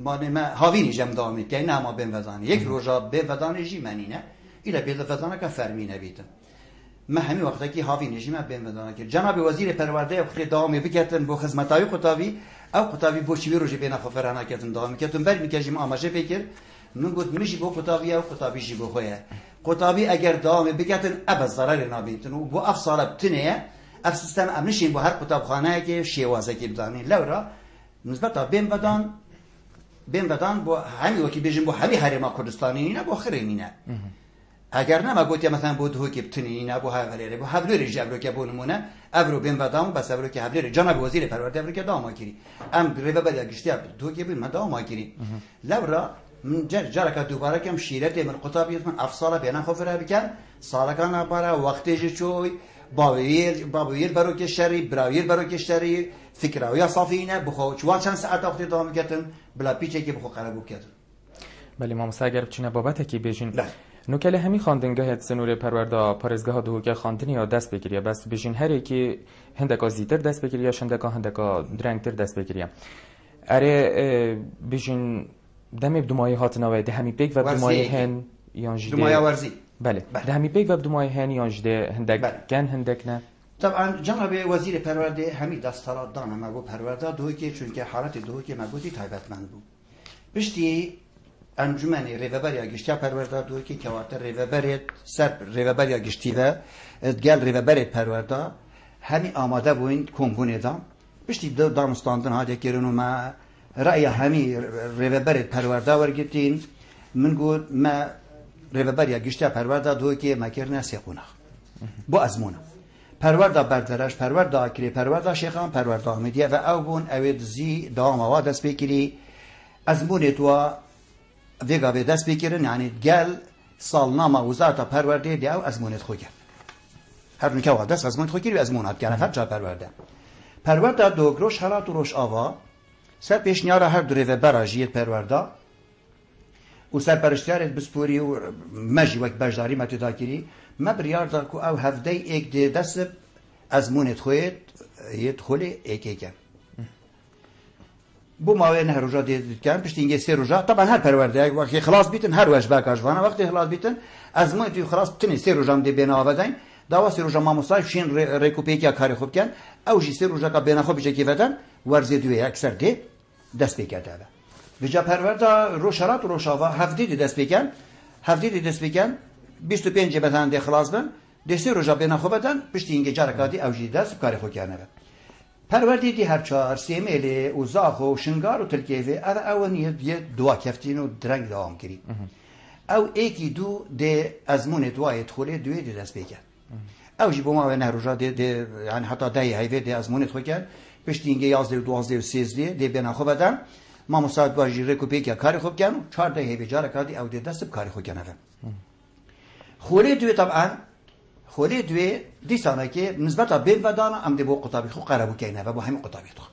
ما هاوینی جم دامی که نه ما بهندودان یک روزا بهندودان جی منینه ایلا بهندودان که فرمی نبیدن ما همین وقتی که هاوینی جی ما بهندودان که جناب وزیر پرورده وقتی دامی بکردن بو خدمتای خطابی او قطابی بوچی روزی بین خفرانه کردن دام کردن بر میکردیم آماده فکر من گفت میشی بو قطابی او قطابی جی بو خویه قطابی اگر دام بگاتن اب ضرر نابیتن و بو افصال بتنه اف سیستم امنشین بو هر قطاب خانه که شیوازه کی بدانی لورا نسبت بین بدان بو همین وکی بیجن بو همین حریم کردستانی نه بو خرینی نه اگر نه ما گفتم مثلا بود هو که بتنی نه بو هاوری بو حبلری جبرو که بو نمونه ابرو بین بدام بس ابرو که حبلری جناب وزیر پرورده ابرو که دام کری ام ریبه بده گشتی تو که بین من دام کری لورا من جرا که دوباره کم شیرت من قطابیت من افصال بیان خفره بکن سالکان باره وقتی چوی باویر برو کشری براویر برو کشری فکرایی صافینه بخو چوان چند ساعت وقت دام کردن بلا پیچه که بخو قربو کردن بله ما مساگر چنه بابت کی بیشین نوکل همی خواندنگاه سنور پرورده پارزگاه دو که خواندنی یا دست بگیریه بس بیشین هر یکی هندکا زیتر دست بگیریه هندکا درنگتر دست بگیریه اره بیشین دمی بدمای هاتناوی ده همی پیک و بدمای هن یانجده دمای ورزی بله ده همی پیک و بدمای هن یانجده هندک کن هندک نه طبعا جناب وزیر پرورده همی دستالات دانه مگو پرورده دوی که چون که حالت دوی که مگوتی تایبتمند بود بشتی انجمن ریوبری گشتی پرورده دوی که کواتر ریوبری سر ریوبری گشتی و گل ریوبری پرورده همی آماده بوین کمپونی دام پشتی دانستاندن هاده کردن و ما رأی همی ریوبرت پرورده ورگتین من گفت ما ریوبریا گشته پرورده دوی که مکرنه سیقونه با ازمونه پرورده بردرش پرورده آکری پرورده شیخان پرورده آمدیه و او بون اوید زی دام آوا دست بکری ازمونه تو ویگا به دست بکرن یعنی گل سالنامه وزارت پرورده دی او ازمونت خو کرد هر نکه آوا دست ازمونت خو کردی ازمونت کنه هر جا پرورده دو گروش حالات و روش آوا سر پیشنیاره هر دوره و براجیت پرورده و سر پرشتیارت بسپوری و مجی وقت بجداری متدا کری ما بریار دا که او هفته ایک دی دست ازمونت خوید یدخلی ایک ایکن بو ماوی نه روزا دید کن پشت اینگه 3 روزا طبعا هر پرورده وقتی خلاص بیتن هر وش باکاش وانه وقتی خلاص بیتن ازمونت توی خلاص تنی 3 روزا دی بین آوردن داوا 3 روزا ما مصاحب شین ریکوپیکیا کاری خوب کن او جی 3 روزا که بین خوب بشه کیفتن ورزی دوی اکثر دی دست بکرده وجا پرورده روشارات و روشاوا هفته دی دست بکن هفته دی دست بکن 25 مثلا دی خلاص بن دی 3 روزا بین خوب بدن پشت اینگه جرکاتی او جی دست کاری خوب کنه پرورده دی هر چهار سیمل و زاخ و شنگار و تلکیفه او یه دوا کفتین و درنگ دوام کری او ایکی دو دی ازمون دوای تخوله دوی دی دست بکن او جی بوما و نه روزا دی یعنی حتی دهی هیوه دی ازمون تخو کن پشت اینگه 11 و 12 و 13 دی بین خوب بدن ما مساعد باجی ریکوپیکیا کاری خوب کن 14 هیوه جاره کردی او دی دست کاری خوب کنه خوله دوی طبعا خوله دوی دیسانه که نسبت بین ودانا ام دی بو قطابی خو قربو کینه و بو همین قطابی خو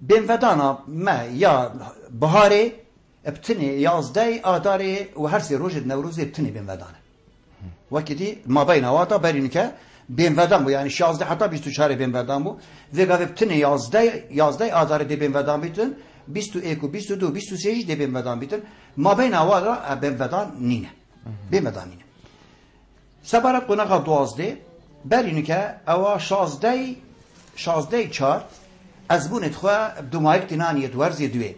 بین ودانا ما یا بهاره ابتنی 11 آداره و هر 3 روز نوروز ابتنی بین ودانه وقتی ما بین واتا برین که بین ودان بو یعنی 16 حتی 24 بین ودان بو وگا ابتنی 11 آداره دی بین ودان بیتن 21 و 22 23 دی بین ودان بیتن ما بین واتا بین ودان نینه بین ودان نینه سبارت قناقا 12 برینو که اوا 16 4 از بونت خواه دومایک تینانیت ورزی دوی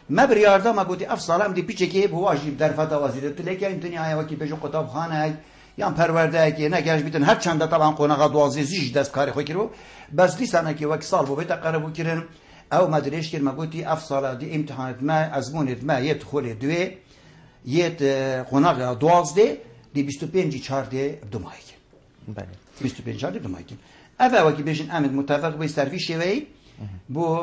ما بریارده ما گوتی افصالم دی پیچه که بواجی در فتا وزیدت لیکن این دنیای وکی بجو قطاب خانه یا پرورده که نگرش بیتن هر چنده طبعا قناقا 12 زیش دست کاری خوی کرو بس لیسانه که وکی سال بو بیتا قربو کرن او مدرش کرد ما گوتی افصاله دی امتحانت ما از بونت ما یت خوله دوی یت قناقا 12 دی 25 4 دومایک بله 25 4 دومایک اول وقتی بشین امید متفق به سرویس شوی بو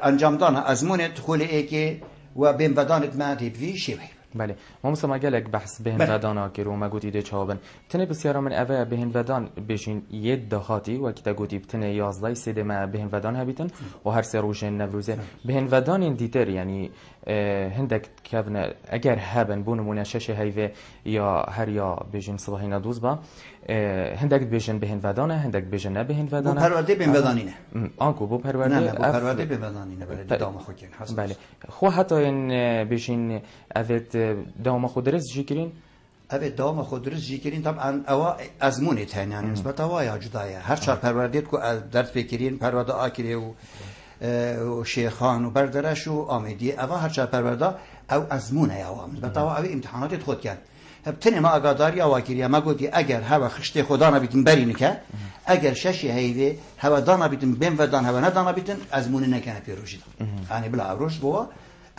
انجام دادن ازمونت خوله که و بین ودانت مادی شوی بله ما مثلا گلک بحث بهن ودانا که رو ما گویی ده چابن تنه بسیار من اول بهن ودان بشین یه دهاتی و کتا گویی تنه 11 سه ما بهن ودان هبیتن و هر سه روز نوروزه بهن ودان این دیتر یعنی هندک کابن اگر هبن بون منشش هیوه یا هر یا بجن صباحینا دوز با هندک بجن بهن ودانه هندک بجن نه بهن ودانه بو پرورده بهن ودانینه آنکو بو پرورده نه بو پرورده بهن ودانینه بله دام خو کن حسن بله خو حتی این بجن اوت دام خود درست جیکرین اوت دام خود درست جیکرین طبعا اوا ازمونه تن یعنی نسبت اوا یا جدایه هر چهار پرورده کو درس بکرین پرورده آکری و شیخان و بردرش و آمدی اوا هر چهار پرورده او ازمونه یا وام نسبت اوا او امتحانات خود کن تنی ما اگاداری آواکیری ما گفتی اگر هوا خشته خدا نبیتیم برینه که اگر ششی هیوه هوا دانا بیتیم بین و دان هوا ندانا بیتیم ازمونه نکنه پیروشی دار یعنی بلا روش بوا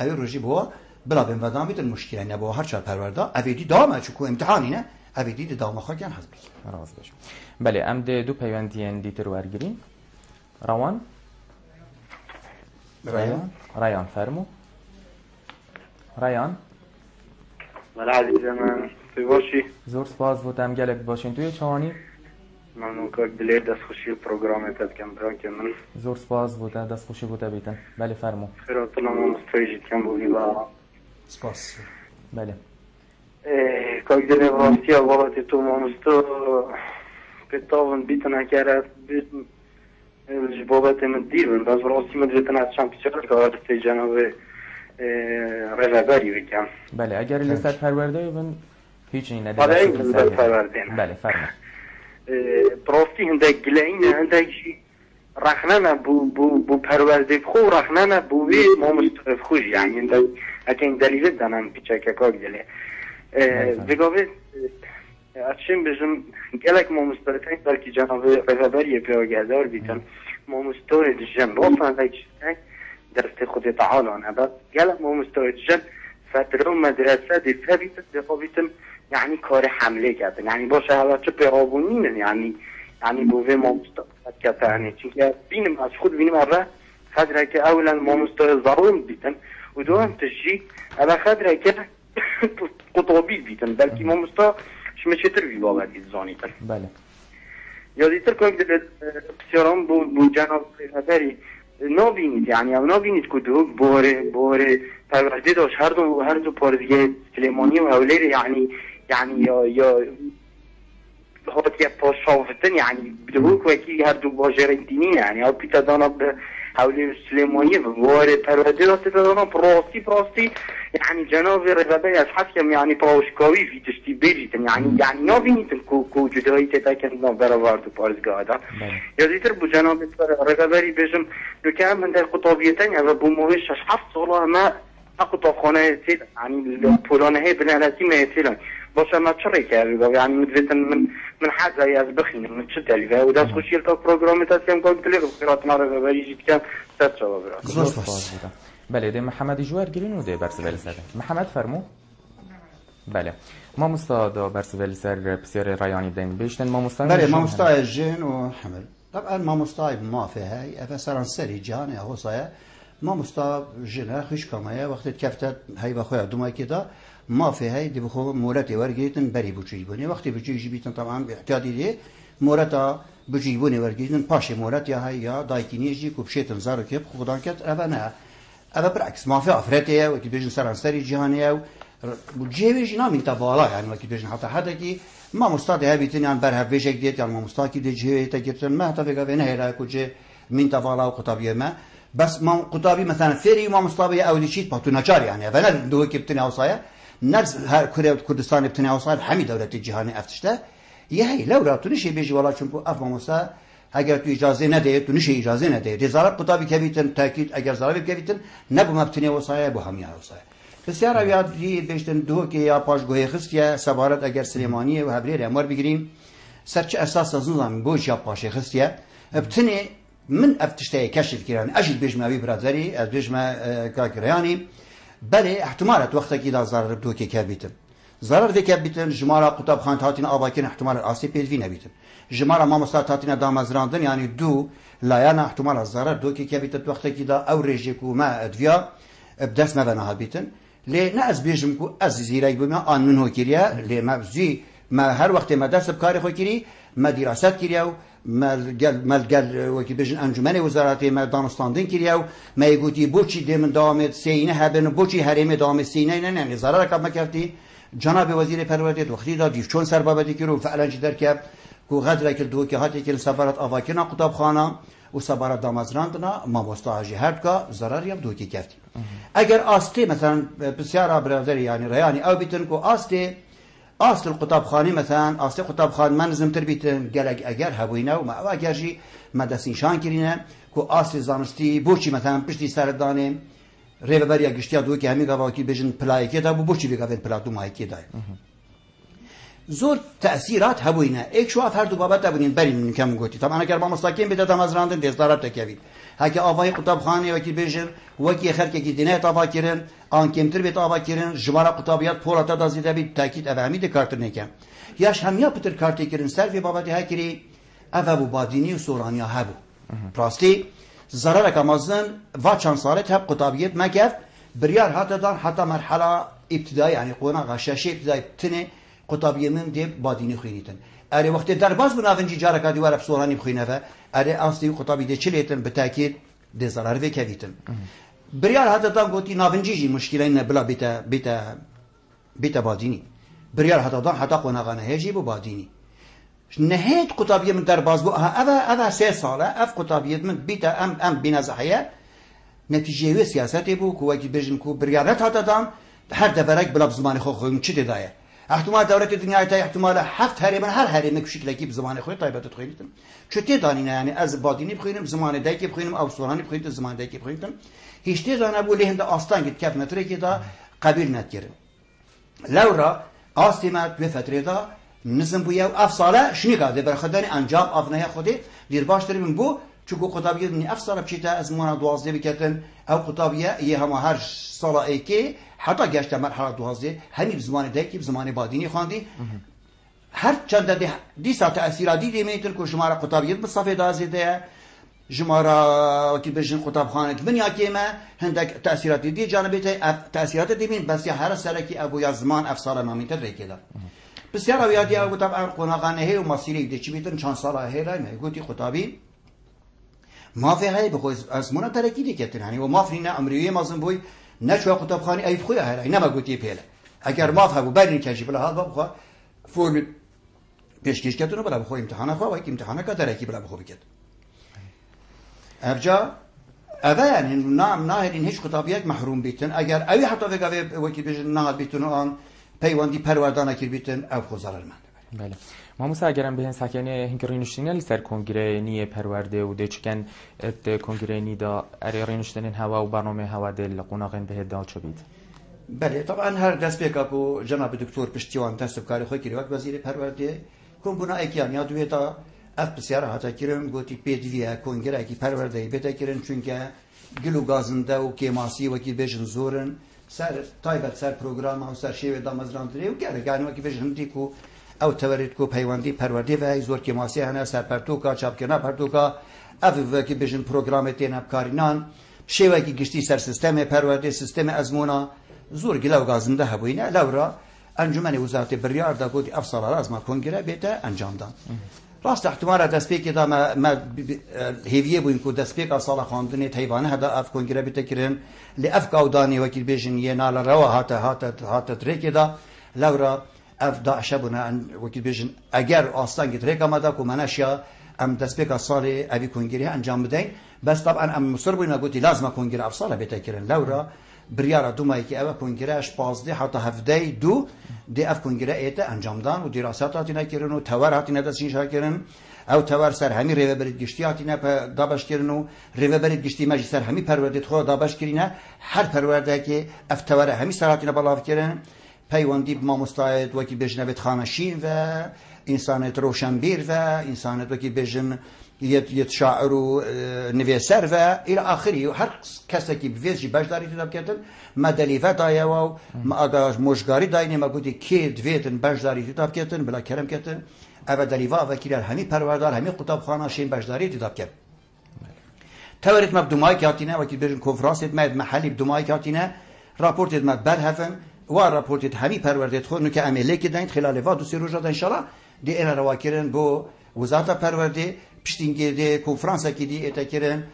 اوی روشی بوا بلا بین و دان بیتیم مشکلی نه بوا هر چهار پرورده اویدی دامه چون که امتحانی نه اویدی دامه خواه کن حضب راز بشم بله ام دو پیوندی دیتر ورگیریم روان رایان فرمو رایان بله عزیز من توی باشی زور سپاس بودم گلک باشین توی چوانی ممنون که دلیر دست خوشی پروگرامت کم بران که من زور سپاس بوده دست خوشی بوده بیتن بله فرمو خیرات الله ما مستویجید کم بودی با سپاس بله که دل راستی اولات تو ما مستو پتاون بیتن اکرد جبابت من دیر بند از راستی مدرتن از چند پیچه که آرسته جناب رجبری بکن بله اگر لسد پرورده بن هیچ این بله این لسد پرورده بله فرمو براستی هندک گلین هندک رخنانه بو پرورده خو رخنانه بو وی ما مستقف خوش یعنی اگه این دلیل دانم پیچه که کاک دلی بگاوه اچین بجم گلک ما مستقیم در کی جناب رهبری پیاگردار بیتن ما مستعد جن رفتن هیچ درست خود تعالی نه بس گلک ما مستعد جن فتره مدرسه دفعه بیتن یعنی کار حمله کردن یعنی باشه حالا چه پیرابونین یعنی بوده ما مستعد کردن چون بینم از خود بینم آره خدره که اولا ما مستعد ضرورم بیتن و دوم تشی اما خدره که قطابی بیتن بلکه ما مستعد شما چطور بی باور دید زانیتر بله یادیتر که بسیاران بو جناب رهبری نبینید یعنی او نبینید که دو باره پرورده داشت هر دو پارزگه سلیمانی و هولیر یعنی یا حاطی پاشافتن یعنی بدهو که هر دو باجرین دینی یعنی او پیتا دانا به هولیر سلیمانی و باره پرورده داشت دانا پراستی يعني جناب رهبری از حسیم یعنی پاشکاوی فی تشتی بیجیتن یعنی نبینیدن که جدایی تتاکن برآورد و پارزگاه دا یادیتر بو جناب رهبری بجم نکه من در قطابیتن یا بو موهش 7 ساله ما قطابخانه تید یعنی پولانه بنالتی میتیلن باشه ما چرا کرد یعنی مدویتن من حد از بخینم من چه دلیله و دست خوشیل تا پروگرام تاسیم که تلیق بخیرات ما رهبری جیت کم ست شباب را بله ده محمد جوار گرین و ده برسول سر محمد فرمو بله ما مستعد برسول سر بسیار رایانی دین بیشتن ما مستعد بله ما مستعد جن و حمل طبعا ما مستعد ما في هاي افسران سري جان يا هوصايا ما مستعد جن خش كمايا وقت كفتت هاي بخويا دوما كده ما في هاي دي بخو مورتي ورجيتن بري بوجيبوني وقت بوجيبيتن طبعا باحتياطي دي مورتا بوجيبوني ورجيتن باشي مورت يا هاي يا دايكيني يجي كوبشيتن زارو كيب خدان كت ابنا أبى بالعكس ما في أفريقيا وكي بيجن سرانسري جهانية وجيبيج نامين تفالا يعني وكي بيجن حتى حدا كي ما مستعد هابيتن يعني برها بيجك ديت يعني ما مستعد كي دجيه تجربتن ما تفقه بينه هلا كوجي من تفالا وقطابية ما بس ما قطابي مثلا فيري ما مستعد أولي شيء بحطوا نجار يعني فأنا دوه كي بتني أوصايا نرز كوريا كردستان بتني أوصايا حمي دولة الجهانية أفتشته يهي لو راتوني شيء بيجي والله شنكو أفهم مستعد اگر تو اجازه نده تو نشه اجازه نده دزارت قطابی کبیتن تاکید اگر زاربی کبیتن نبو مبتنی وصایه بو همیا وصایه بسیار اویاد دی بیشتن دو که یا پاشگاه خستیه سبارت اگر سلیمانیه و هبریر امر بگیریم سرچ اساس نظام بوش یا پاش خستیه ابتنی من افتشته کشف کردن اجل بیش ما بی برادری از بیش ما کاکریانی بله احتمالات وقتی که زار دو که کبیتن zarar veke bitin jmara qutabxan tatine avakin ihtimal asi pelvi nebitin jmara mamosta tatine damazrandin yani du layana ihtimal zarar do ki kebitet vaqtaki da ew rejek u ma adviya bdes me bana habitin le ne az bejim ku az ziray bima an min hokiriya le mavzi ma her vaqt ma ders bkari khokiri ma dirasat kiriya ملقل وكي بيجن انجمن وزارتي ما دانستاندين كرياو ما يقولي بوشي ديمن دامت سينه هبن بوشي هرم دامت سينه يعني ضرر كما كرتي جناب وزیر پروردگار وقتی داد چون سربابتی کرد فعلا چی درک کو غدر کل دو که هاتی کل سفارت آواکینا قطبخانه و سفارت دامازراندنا ما مستاجی هر کا ضرر یم دو کی کفتی اگر آستی مثلا بسیار برادری یعنی ریانی او بیتن کو آستی اصل قطبخانه مثلا اصل قطبخانه من زمتر بیتن گلگ اگر هبوینه و ما اگر جی مدرسین شان کرینه کو اصل زانستی بوچی مثلا پشتی سردانه رهبری گشتیا دو که همین گواهی بجن پلایکی دا بوچی بگوین پلاتو مایکی دا زور تأثیرات هبوینه ایک شو هر دو بابت هبوین بریم کم گویی طبعا اگر با مستقیم بده دامازراندن دزدارت تکیوید هک آوای قطبخانه وکی بجن وکی خرک کی دینه تابا کردن آن کمتر بیت آبا کردن جوار قطبیات پولاتا دازیده بی تاکید اهمی دکارتر نکم یاش همیا پتر کارتی کردن سر بابت هکری ابو بادینی و سورانیا هبو راستی ضرر کمازن و چند سالت هب قطابیت مکف بریار حتی مرحله ابتدایی یعنی قونا غشاشه ابتدایی تنه قطابیه من دیب بادینی خوینیتن اره وقتی در باز بناونجی جاره کادی وارب سورانی بخوینه و اره اصلی قطابی دی چلیتن به تاکید دی ضرر وکویتن بریار حتی دان گوتی ناونجی جی مشکلی نه بلا بیتا بادینی بریار حتی قونا غانه هجی بو بادینی نهایت قطابیه من در باز بو اوا 3 ساله اف قطابیه من بیتا ام بینازحیه نتیجه سیاستی بو کو کی بجن کو بریارت حتی دان هر دبرک بلا زمان خو خو چی دایه احتمال دولت دنیا تا احتمال 7 هرم هر هرم کوچیکلکی به زمان خو تایبات خوینیتم چتی دانینه یعنی از بادینی بخوینم زمان دایکی بخوینم او سورانی بخوینم زمان دایکی بخوینم هیچ دانه بو لهند آستان گیت کف متره کی دا قبیل نتگیرن لورا آستیمات به فتره دا نزم بویا و افساله شنی کرده برخدانی انجام افنای خودی دیر باش تریم بو چون قطابیه نی افساله بچیتا از مانا 12 بکتن او قطابیه یه همه هر سال ایکی حتی گشت مرحله 12 همین زمان دکی زمان بادینی خواندی هر چند دی ساعت تأثیراتی دیمیتن که شما را قطابیت به صفحه دازیده جمارا وقتی بجن قطاب خانه من یاکیمه هندک تأثیراتی دی جانبیت تأثیرات دیمین بس هر سرکی ابو یا زمان افسال مامین تر ریکیدا بسیار اویادی ابو طبعا قناقانه هی و مصیری دی چی بیتن چند سال هی رای میگویی خطابی مافی های بخوی از منا ترکی دی کتن هنی و مافی نه امریه مازن بوی نشوا قطاب خانه ای بخوی هی رای نمگویی پیله اگر ماف هبو برین کشی بلا حال بخوا فرم پیشکش کتونو بلا بخوی امتحان خوا و یک امتحان کا ترکی بلا بخوی کت افجا اوه یعنی نام ناهرین هیچ خطابیت محروم بیتن اگر اوی حتی وگه وکی بیشن نهاد بیتن و آن پیوندی پروردانه کر بیتن او خود ضرر من بله ماموسا اگرم بهن سکنه هنگرینشتینه لسر کنگره نیه پرورده و ده چکن ات کنگره نیدا ارینشتینن هوا و برنامه هوا دل قناقن به دال چو بید بله طبعا هر دست بیکا کو جناب دکتر پشتیوان دست کاری خوی کریوات وزیر پرورده کن بنا ایکیان یاد ویتا اف بسیار حتا کرن گوتی پیدویه کنگره کی پرورده بیتا کرن چونکه گلو گازنده و کیماسی و کی بیشن زورن سر تایبت سر پروگرام و سر شیوه دامزراندری و گره گانی و کی بیشن دیکو او تورید کو پیوندی پرورده و زور کیماسی هنر سر پرتوکا چاپکنا پرتوکا اف و کی بیشن پروگرام تین ابکارینان شیوه کی گشتی سر سیستم پرورده سیستم ازمونا زور گلو گازنده هبوینه لورا انجمن وزارت بریار دا گوتی افسال از ما کنگره بیتا انجام دان راست احتمال دستپیک دا ما هیویه بوین کو دستپیک اصلا خواندن حیوانه هدا اف کنگره بیت کرن لاف قودانی وکیل بیشن یه نال روا هات تریک دا لورا اف دا شبونه وکیل بیشن اگر اصلا گت ریک ما دا کو مناشیا ام دستپیک اصلا ابی کنگره انجام بدین بس طبعا ام مصر بوین گوتی لازم کنگره افسال بیت کرن لورا بریارا دومایی که اوه کنگرهش 15 حتی 17 دی اف کنگره ایت انجام دان و دراسات هاتی نکردن و تور هاتی ندستین شا کردن او تور سر همی ریوه برید گشتی هاتی دابش کردن و ریوه برید گشتی مجی سر همی پروردید خود دابش کردن هر پرورده که اف تور همی سر هاتی نبالاف کردن پیوندی ما مستعد وکی بجنبت خامشین و انسانت روشنبیر و انسانت وکی بجن یه شاعر و نویسر و الى آخری و هر کسی که بویزی بجداری تداب کردن ما دلیفه دایه و ما آداش مشگاری داینه ما گوتی که دویدن بجداری تداب کردن بلا کرم کردن او دلیفه وکیلر همی پروردار همی قطاب خانه شین بجداری تداب کرد تورید ما بدومایی که هاتینه وکیل برین کنفرانسید ما محلی بدومایی که هاتینه راپورتید ما برهفن و راپورتید همی پروردید خود نو که عمله که داین خلال و 2-3 روز دا انشالله دی اینا روا کردن بو وزارت پرورده پشتینگیده کنفرانس کی اتا کردن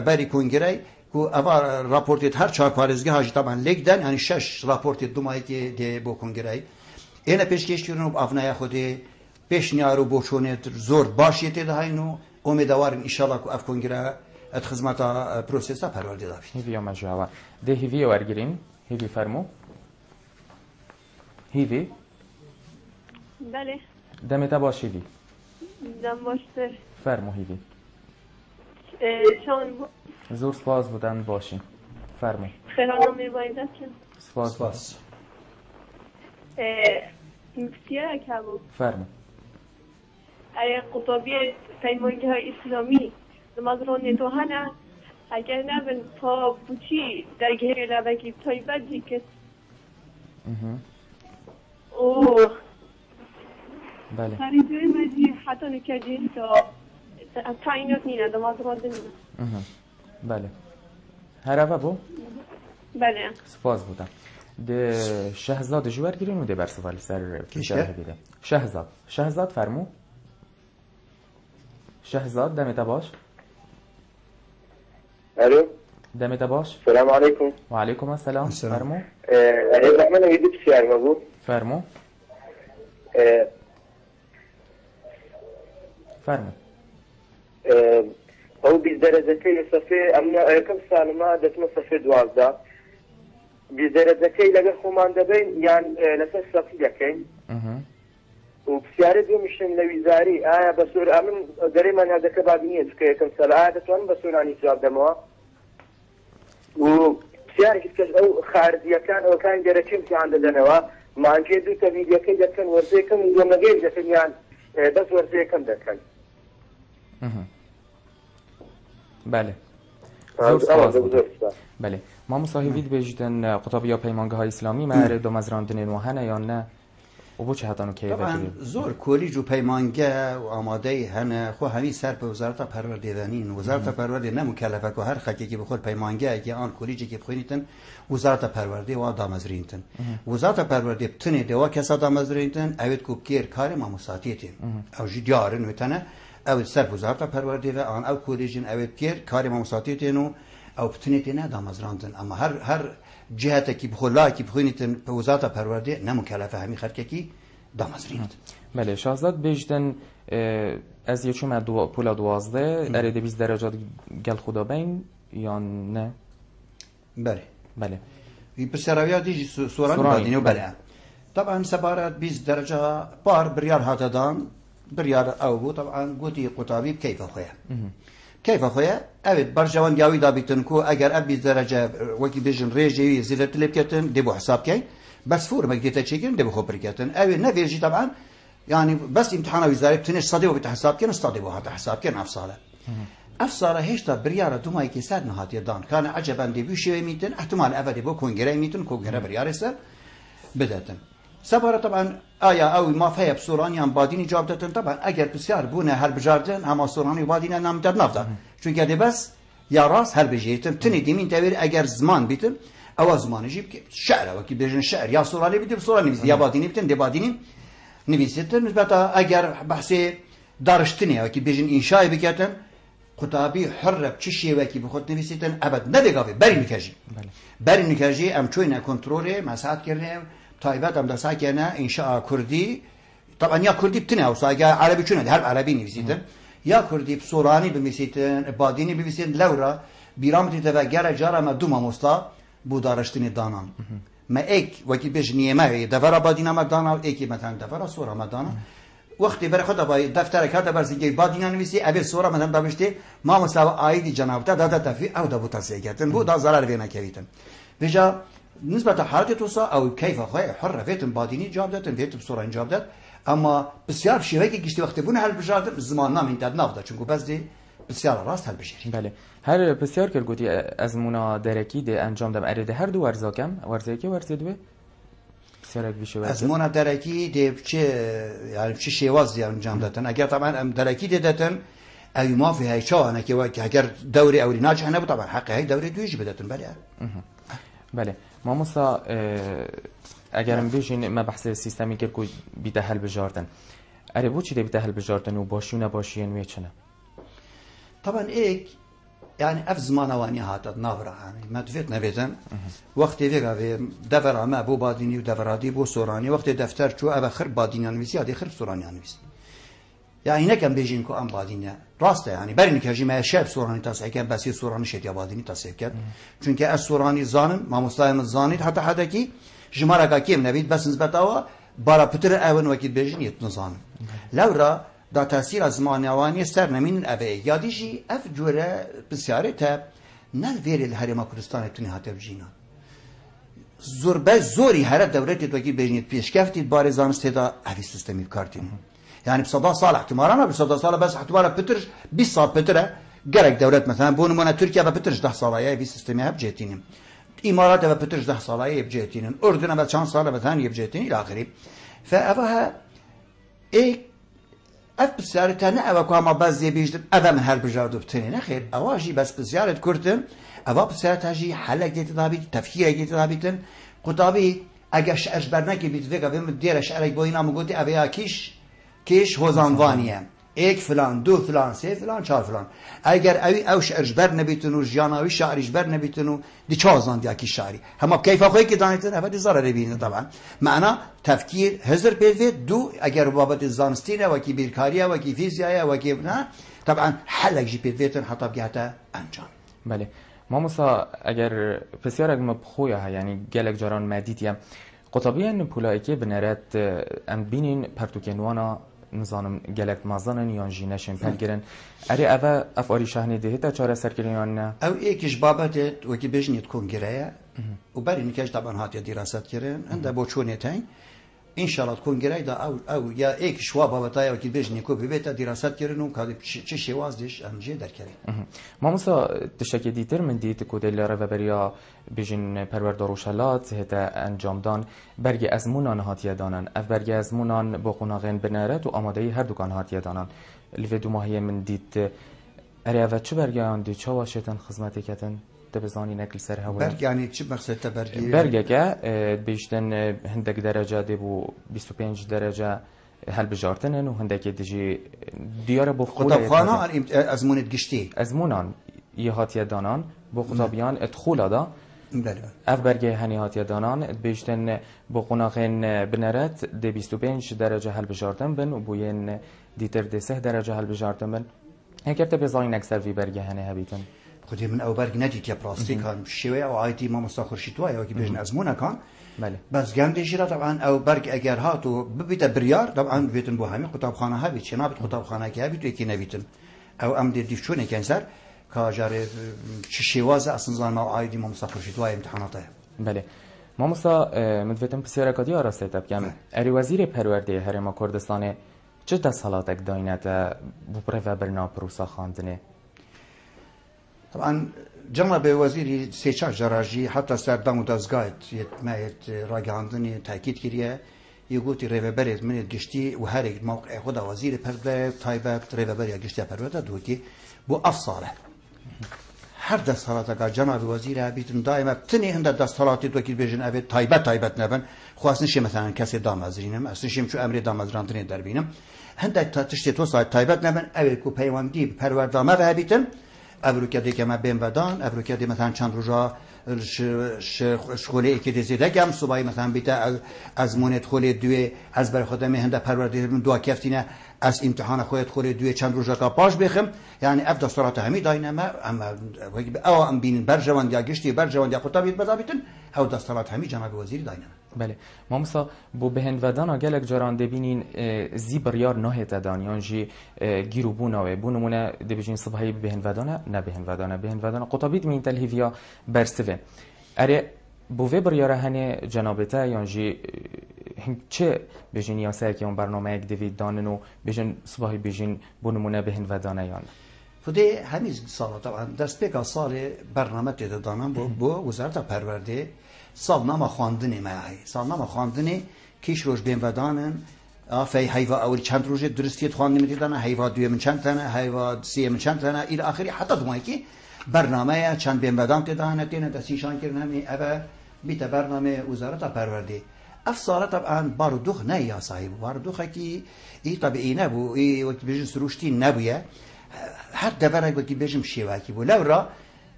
بری کنگره کو اول راپورت هر 4 پارێزگە هاژی طبعا لێکدان یعنی 6 راپۆرتی دومایەکی دێ بۆ کنگرەی ئێنە پێشکەشکردن و ئافنایە خودێ پێشنیار و بۆ چۆنێت زۆر باشی تێداهین و ئۆمێداوارن ئینشاڵڵا کو ئەف کنگرە ئەت خزمەتە پرۆسێسا پەروەردە دابێت. هیوی ئەمەژاوە دێ هیوی وەرگرین هیوی فەرموو هیوی بله دەمێتە باش هیوی دم باشتر فەرموو هیوی شان زۆر سپاس بودن باشین فەرموو خێرانەمێ بایدەچن سپاس نکتەیەکە بوو فەرموو قوتابیە پەیمانگەهای ئیسلامی دمەزڕۆنێتۆ هەنە ئەگەر نەبن تا بچی دەرگێرە لەبەکی تایبەتی کرد بله خریدوی مجی حتی نکردیم تا تعینات نینه دمەزڕۆن نینه بله هەرەوە بوو بله سپاس بودم ده شهزاد جوار گیرین و ده برسوال سر بیده شهزاد فرمو شهزاد دمتا باش الو دمتا باش السلام عليكم وعليكم السلام فرمو انا زعما يدي بسيار مزبوط فرمو فرمو او بزدرجتي صفي امنا كم سال ما دتنا صفي 12 بزدرجتي لقى خومان دبين يعني لسه صفي دكين وبسيارة دو مشن لوزاري بسور امن دري من هذا كبابينيه كي كم سال عادة بسور عن جواب دموا وبسيارة كيف او خارجية كان او كان جركم في عند دنوا مانجی دو تا ویدیوکەی دەکەن وەرزەیەکەم و دۆمەگەی دەکەن یان بەس وەرزەیەکەم دەکەن. بله. بله. ما مصاحبید بیشتن قطبی پیمانگه های اسلامی مهر دو مزراندن نوحنه یا نه؟ و بو چه هاتانو که طبعا زور کولیج و پیمانگه و آماده هنه خو همی سر به وزارت پروردگارین وزارت پروردگار نه مکلفه که هر خکی که بخور پیمانگه که آن کولیجی که بخونیتن وزارت پروردگار و دامزرینتن وزارت پروردگار تنه دوا کسا دامزرینتن اوید کوبکیر کار ما مساتیتین او جدیارن وتنه او سر وزارت پروردگار آن او کولیجین اوید کیر کار ما مساتیتین او بتنیتی نه دامزراندن اما هر جهت کی بخلا کی بخونیتن به وزارت پروردگار نه مکلفه همی خرکه کی دامزرینت. بله شاهزاد بیشتن از یه چون پولا 12 ارده 20 درجات گل خدا بین یا نه؟ بله بله بسیارویا دیجی سورانی بادینو بله طبعا سبارت 20 درجه بار بریار هاتدان بریار او بو طبعا گوتی قطابی کیف خویا كيف خويا أبد برجوان جاوي دابيتن كو أجر أبي درجة وكي بيجن ريجي زيادة تلبكتن دبو حساب كي بس فور ما قدرت تشيكن دبو خبركتن أبي نفيجي طبعا يعني بس امتحان وزاري بتنش صديقه بتحساب كي نصطدقه هذا حساب كي أفصاله أفصاله هيش بريارة دوما يكي ساد نهات يدان كان عجبا دبو شوي ميتن احتمال أبدي بو كونجري ميتن كونجري بريارة سر بدأتن سبارة طبعا آیا او ما فيها بسوراني هم باديني جواب دادن طبعا اگر بسیار بونه هر بجاردن هم سوراني باديني نام داد نفدا چون که بس یا راس هر بجيتن تني ديمين تاوير اگر زمان بيتن او زمان جيب شعر وكي بيجن شعر يا سوراني بيتن سوراني بيتن يا باديني بيتن دي باديني نويستن مثلا اگر بحثي دارشتني وكي بيجن انشاء بكتن خطابي حر بچشي وكي بخوت نويستن ابد ندگاوي بري نكاجي بري نكاجي ام چوينا كنترول مساعد كرنه تایبت هم دسته که نه انشاء کردی طبعا یا کردی بتنه او ساگه عربی چونه هر عربی نویسیدن یا کردی سورانی بمیسیدن بادینی بمیسیدن لورا بیرامتی تفگر جارا ما دوما مستا بودارشتنی دانان ما ایک وکی بیش نیمه دفرا بادینا مدانا و ایکی مثلا دفرا سورا مدانا وقتی برای خود با دفتر کات برسی بادینا نویسی اول سورا مثلا داشتی ما مساو آیدی جنابتا دادا تفی او دا بوتاسه کردن بود دا ضرر وینا کردن وجا نسبة حالتي توصى أو كيف أخوي حرة فيتم باديني جاب دات فيتم بصورة جاب دات أما بسيار شيء هيك كشتي وقت بونه هالبجار زمان نام إنت نافذة چونكو بس دي بسيار راست هالبجاري. بله هر بسیار که گویی از مونا درکی ده انجام دم ارده هر دو ورزا کم ورزه که ورزه دوه بسیار ویشه ورزه از مونا درکی ده چه يعني چه شیواز دی انجام دادن اگر طبعا ام درکی ده دادن أي ما في هاي شو أنا كي اگر دوري أولي ناجح نبو طبعا حق هاي دوري دويش بداتن بله. بله ما مسا اگرم بیشین ما بحث سیستمی که کو بیده حل بجاردن اره بو چی ده بیده حل بجاردن و باشی و نباشی انوی چنه طبعا ایک يعني اف زمان واني هاتت نافرة يعني ما تفيت نبيتن وقت فيها في دفر ما بو باديني ودفرادي بو سوراني وقت دفتر شو ابا خر باديني انويسي هذه خر سوراني انويسي يعني نكم بيجين كو ام باديني راسته يعني بري نكاجي ما شاب سوراني تصحيح كان بس سوراني شت يا باديني تصحيح كان چونكه از سوراني زانن ما مستايم زانيت حتى حدا كي جمارا كيم نبيت بس نسبتها برا بتر اون وقت بيجين يتنزان لورا دا تاثیر از زمانوانی سر نمین اوه یادیشی اف جوره بسیاره تا نل ویری الهرم کردستان تونی هاتف جینا زوربه زوری هر دولتی دوکی بجنید پیشکفتید بار زانسته دا اوی سیستمی بکارتین یعنی بصدا سال احتمالا بصدا سال بس احتمالا پترش 20 سال پتره گرک دولت مثلا بونمونه ترکیه و پترش 10 ساله اوی سیستمی هب جهتینیم امارات و پترش 10 ساله ای بجهتینن اردن و چند ساله مثلا یبجهتین الى اخره فاوها ایک اف بسیارت نه اوا کو ما بعضی بیشتر ادم هر بجارد بتنی نه خیر اواجی بس بسیارت کردن اوا بسیارت هجی حلق دیت دابی تفکیر دیت دابیتن قطابی اگه شعر برنه کی بیت وگا بهم دیر شعر بوینا مگوتی اویا کیش هوزانوانیه ایک فلان دو فلان سه فلان چهار فلان اگر او شعر بر نبیتونو جاناوی شعریش بر نبیتونو دی چازان دی کی شعری هم کیف اخوی کی دانیتن افدی ضرر بینه طبعا معنا تفکیر هزر بيد دو اگر بابت زانستینه و کی بیرکاریه و کی فیزیایه و کی نه طبعا حلق جی بيدن حتی بگهته انجام بله ما مسا اگر بسیار اگه بخویا یعنی گلک جاران مدیدیم قطبی ان پولایی که بنرد ام بینین پرتوکنوانا نظام گلک مازن یا جینشین پلگرن اری اوه افاری شهنی دهیتا چاره سرکرین نه او ایکش بابت وکی بجنید کنگره و برای نکش طبعا هاتی دراسات کردن انده با چونیتین انشالله کنگره دا او یا ایکش وا بابتای وکی بجنید کو بیتا دراسات کردن و کادی چه شوازش امجی در کردن ما مثلا تشکی دیتر من دیت کودل رو بریا بجن پروردار وشلات هتا انجام دان برگ ازمونان هاتی دانن اف برگ ازمونان با قناغین بنارت و آماده هر دکان هاتی دانن لیو دو ماهی من دیت اری اوه چه برگان دی چه واشتن خدمتی کتن دبزانی نکل سر هوا برگ یعنی چه مقصد تبرگی برگ که بیشتن هندک درجه دی بو 25 درجه هل بجارتنن و هندک دیجی دیار بو خطابخانه ازمونت گشتی ازمونان یه هاتی دانان بو خطابیان ادخول دا بله اف برگه هنی هاتی دانان بیشتن بو قناغین بنرت دی 25 درجه هل بجارتن بن و بوین دیتر دی 3 درجه هل بجارتن بن هکرت بزاین اکثر وی برگه هنی هبیتن خودی من او برگ ندید یا پلاستیک کان شوی او آیتی ما مستخرشی توی او که بیشتن ازمونه کان بله بس گندی جرا طبعا او برگ اگر هاتو ببیت بریار طبعا بیتن بو همین کتابخانه ها بیت چنابت کتابخانه که بیت یکی نبیتن او ام دی چونه کنسر کاجاره چه شوازه اصلا زمان ما آیدی ما مستخرشی توی امتحاناته بله ما مثلا مدویتم پسیارکادی آراسته تبکم اری وزیر پرورده هرما کردستانه چه دستالاتک داینت بپره و برنا پروسا خواندنه طبعا جناب وزیری سیچار جراجی حتی سردام و دزگایت مایت راگاندنی تاکید کریه یگوتی ریوبریت من گشتی و هر یک موقع خود وزیر پرده تایبت ریوبری گشتی پرده دوکی بو افصاله هر دستالاتا که جناب وزیر بیتن دائما تنی هند دستالاتی دوکی بیشن ابد تایبت نبن خواستن شی مثلا کسی دامازرینم اصلا شیم چو امر دامازراندنی در بینم هند تشتی تو سایت تایبت نبن اول کو پیوندی پروردامه و بیتن ابروکدی که ما بین بدان ابروکدی مثلا چند روزا شغلی که دیزیده گم صبحی مثلا بیت از مونت خلی دوی از بر خودم هنده پروردی دو کفتینه از امتحان خودت خلی دوی چند روزا کا پاش بخم یعنی اف دستورات همی داینما اما او ام بین برجوان یا گشتی برجوان یا خطابیت بدابیتن او دستورات همی جناب وزیر داینما بله ما مثلا بو بهند ودان اگلک جران دبینین زیبریار نه تدانیان جی گیرو بوناوه بونمونه دبیجین صبحی بهند ودانه نه بهند ودانه قطابیت مین تلهیویا برسوه اره بو بریاره هنه جنابته یان جی چه بجین یا سه که اون برنامه یک دوید دانن و بجین صبحی بجین بونمونه بهند ودانه یان فدی همین سال طبعا دست بگا سال برنامه تید دانم بو وزارت پرورده سالنامه خواندنی معی سالنامه خواندنی کیش روز بین ودانن فی حیوا اول چند روز درستیت خواندنی میدیدن حیوا دوی من چند تنه حیوا سی من چند تنه الی آخری حتی دومایی که برنامه چند بین ودان تدانه تینه دستیشان کردن همی اوه بیت برنامه وزارت پرورده افساره طبعا باردوخ نه یا صاحب باردوخه کی ای طبیعی نبو ای وقتی بیشتر سروشتی نبویه هر دفعه وقتی بیشتر شیواکی بو لورا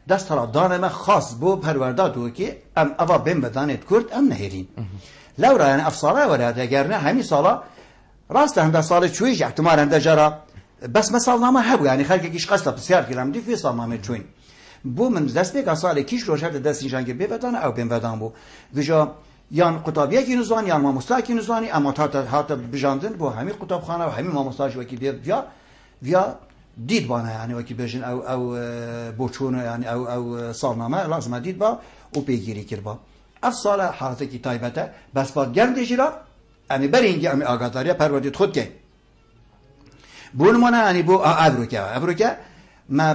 دست را دانه خاص بو پرورداد و که ام اوا بین بدانت کرد ام نهرین لورا یعنی افساره ولاد اگر نه همین سالا راست هنده سال چویش احتمال هنده جرا بس مثال نامه هبو یعنی خلق کیش قصد بسیار کردم دی فی سالنامه چوین بو من دست بگا سال کیش روش هر دست نشان که ببدانه او بین بدان بو ویجا یان قطابیه کی نزوانی یان ماموستا کی نزوانی اما تا بجاندن بو همین قطابخانه و همین ماموستاش وکی ویا دید بانه یعنی وکی بجن او بوچونه یعنی او سالنامه لازم دید با او پیگیری کرد با اف سال حالت کی تایبته بس با گرد جرا امی برینگی امی آگاداری پروردید خود که بون منه یعنی بو ابروکه ما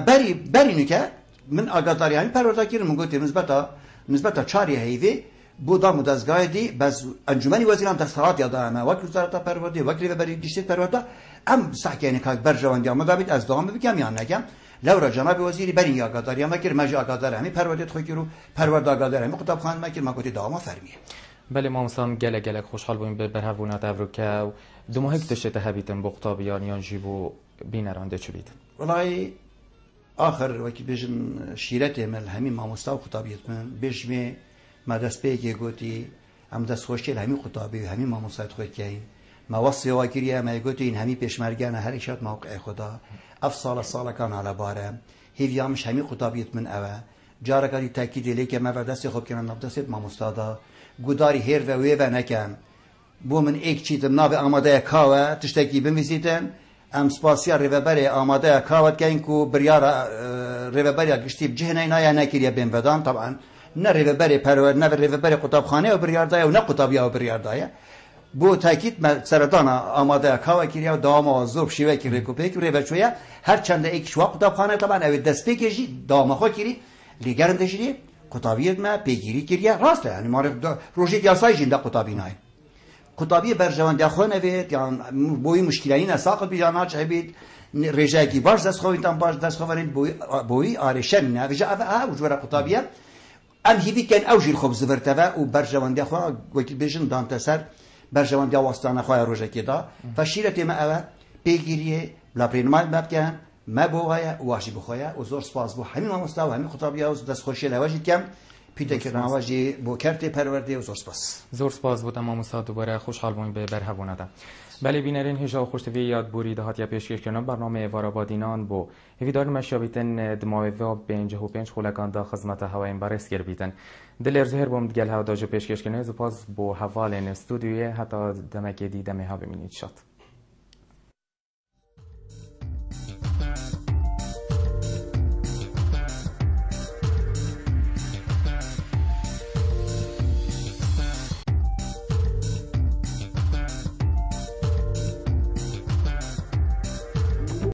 برینو که من آگاداری همین پروردید کردم گفتم نسبتا چاری هیوی بو دام دستگاه دی بس انجمنی وزیران دستورات یادم وقت وزارت پروردید وقت بری دیشت پروردید ام سحکینی که برجوان دیام دابید از دام بگم یا نگم لورا جناب وزیری برین آگاداری هم کر مج آگادار همی پروردید خوی کرو پرورد آگادار همی خطاب خان مکر ما گفتی داما فرمیه بله ما مثلا گله خوشحال بودیم به برهونات افریقا دو ماه گذشته تهبیتن بقطابیان یان جیبو بینرانده چه بید والله آخر وقتی بیشتر شیرت مل همین ماموستا خطابیت من بیشتر ما دست پیگی گویی ام دست خوشیل همین خطابی همین ماموسات خود کردیم ما وصی واکریه ما گویی این همین پیشمرگان هر ایشات موقع خدا اف سال کان على باره هیویامش همین خطابیت من اوه جارکاری تاکید لیکه ما دست خوب کنم دست ماموستا دا گوداری هر و وی نکم بو من ایک چیتم ناو آماده کاوه تشتکی بنویسیتن ام سپاسیا ریوبری آماده کاوت کین کو بریارا ریوبری گشتی بجهنه نایا نکریه بین ودان طبعا نه ریوبری پرور نه ریوبری قطابخانه و بریاردای و نه قطابیا و بریاردای بو تاکید سرطان آماده کاوه کریه و دام و زوب شیوه کی ریکوپیک ریوچویا هر چند ایک شوا قطابخانه طبعا او دست پیکجی دام خو کری لیگرن دجری قطابیت ما پیگیری کریه راست یعنی مار روجی دیاسای جنده قطابینای قطابی برجوان داخل نوید یعنی بوی مشکلی نساقط بیانا چه بید رجاکی باش دست خویتان باش دست خوارید بوی آرشن نه وجا اه وجوه قطابیه ام هیوی کن اوجی خوب زبرتوا و برجوان داخل وقتی بیشن دانتسر برجوان داوستان خواه روجکی دا فشیرت ما اوه پیگیریه لابرینمال مبکن ما بوهای واجی بخواه و زور سپاس بو همین مستوى همین قطابیه و دست خوشی لواجی کم پیدا کردن واجی بو کرت پرورده و زور سپاس بود اما مستعد دوباره خوشحال بودیم به برهوانه ده بله بینرین هجا خوشتوی یاد بوری دهات یا پیشکش کنم برنامه وارابادینان بو هیدار مشابیتن دماوی و 55 خلقان دا خدمت هواین برس گر بیتن دلر زهر بوم دگل هوا داجو پیشکش کنه زپاس بو حوالن استودیوی حتی دمک دیدمه ها ببینید شد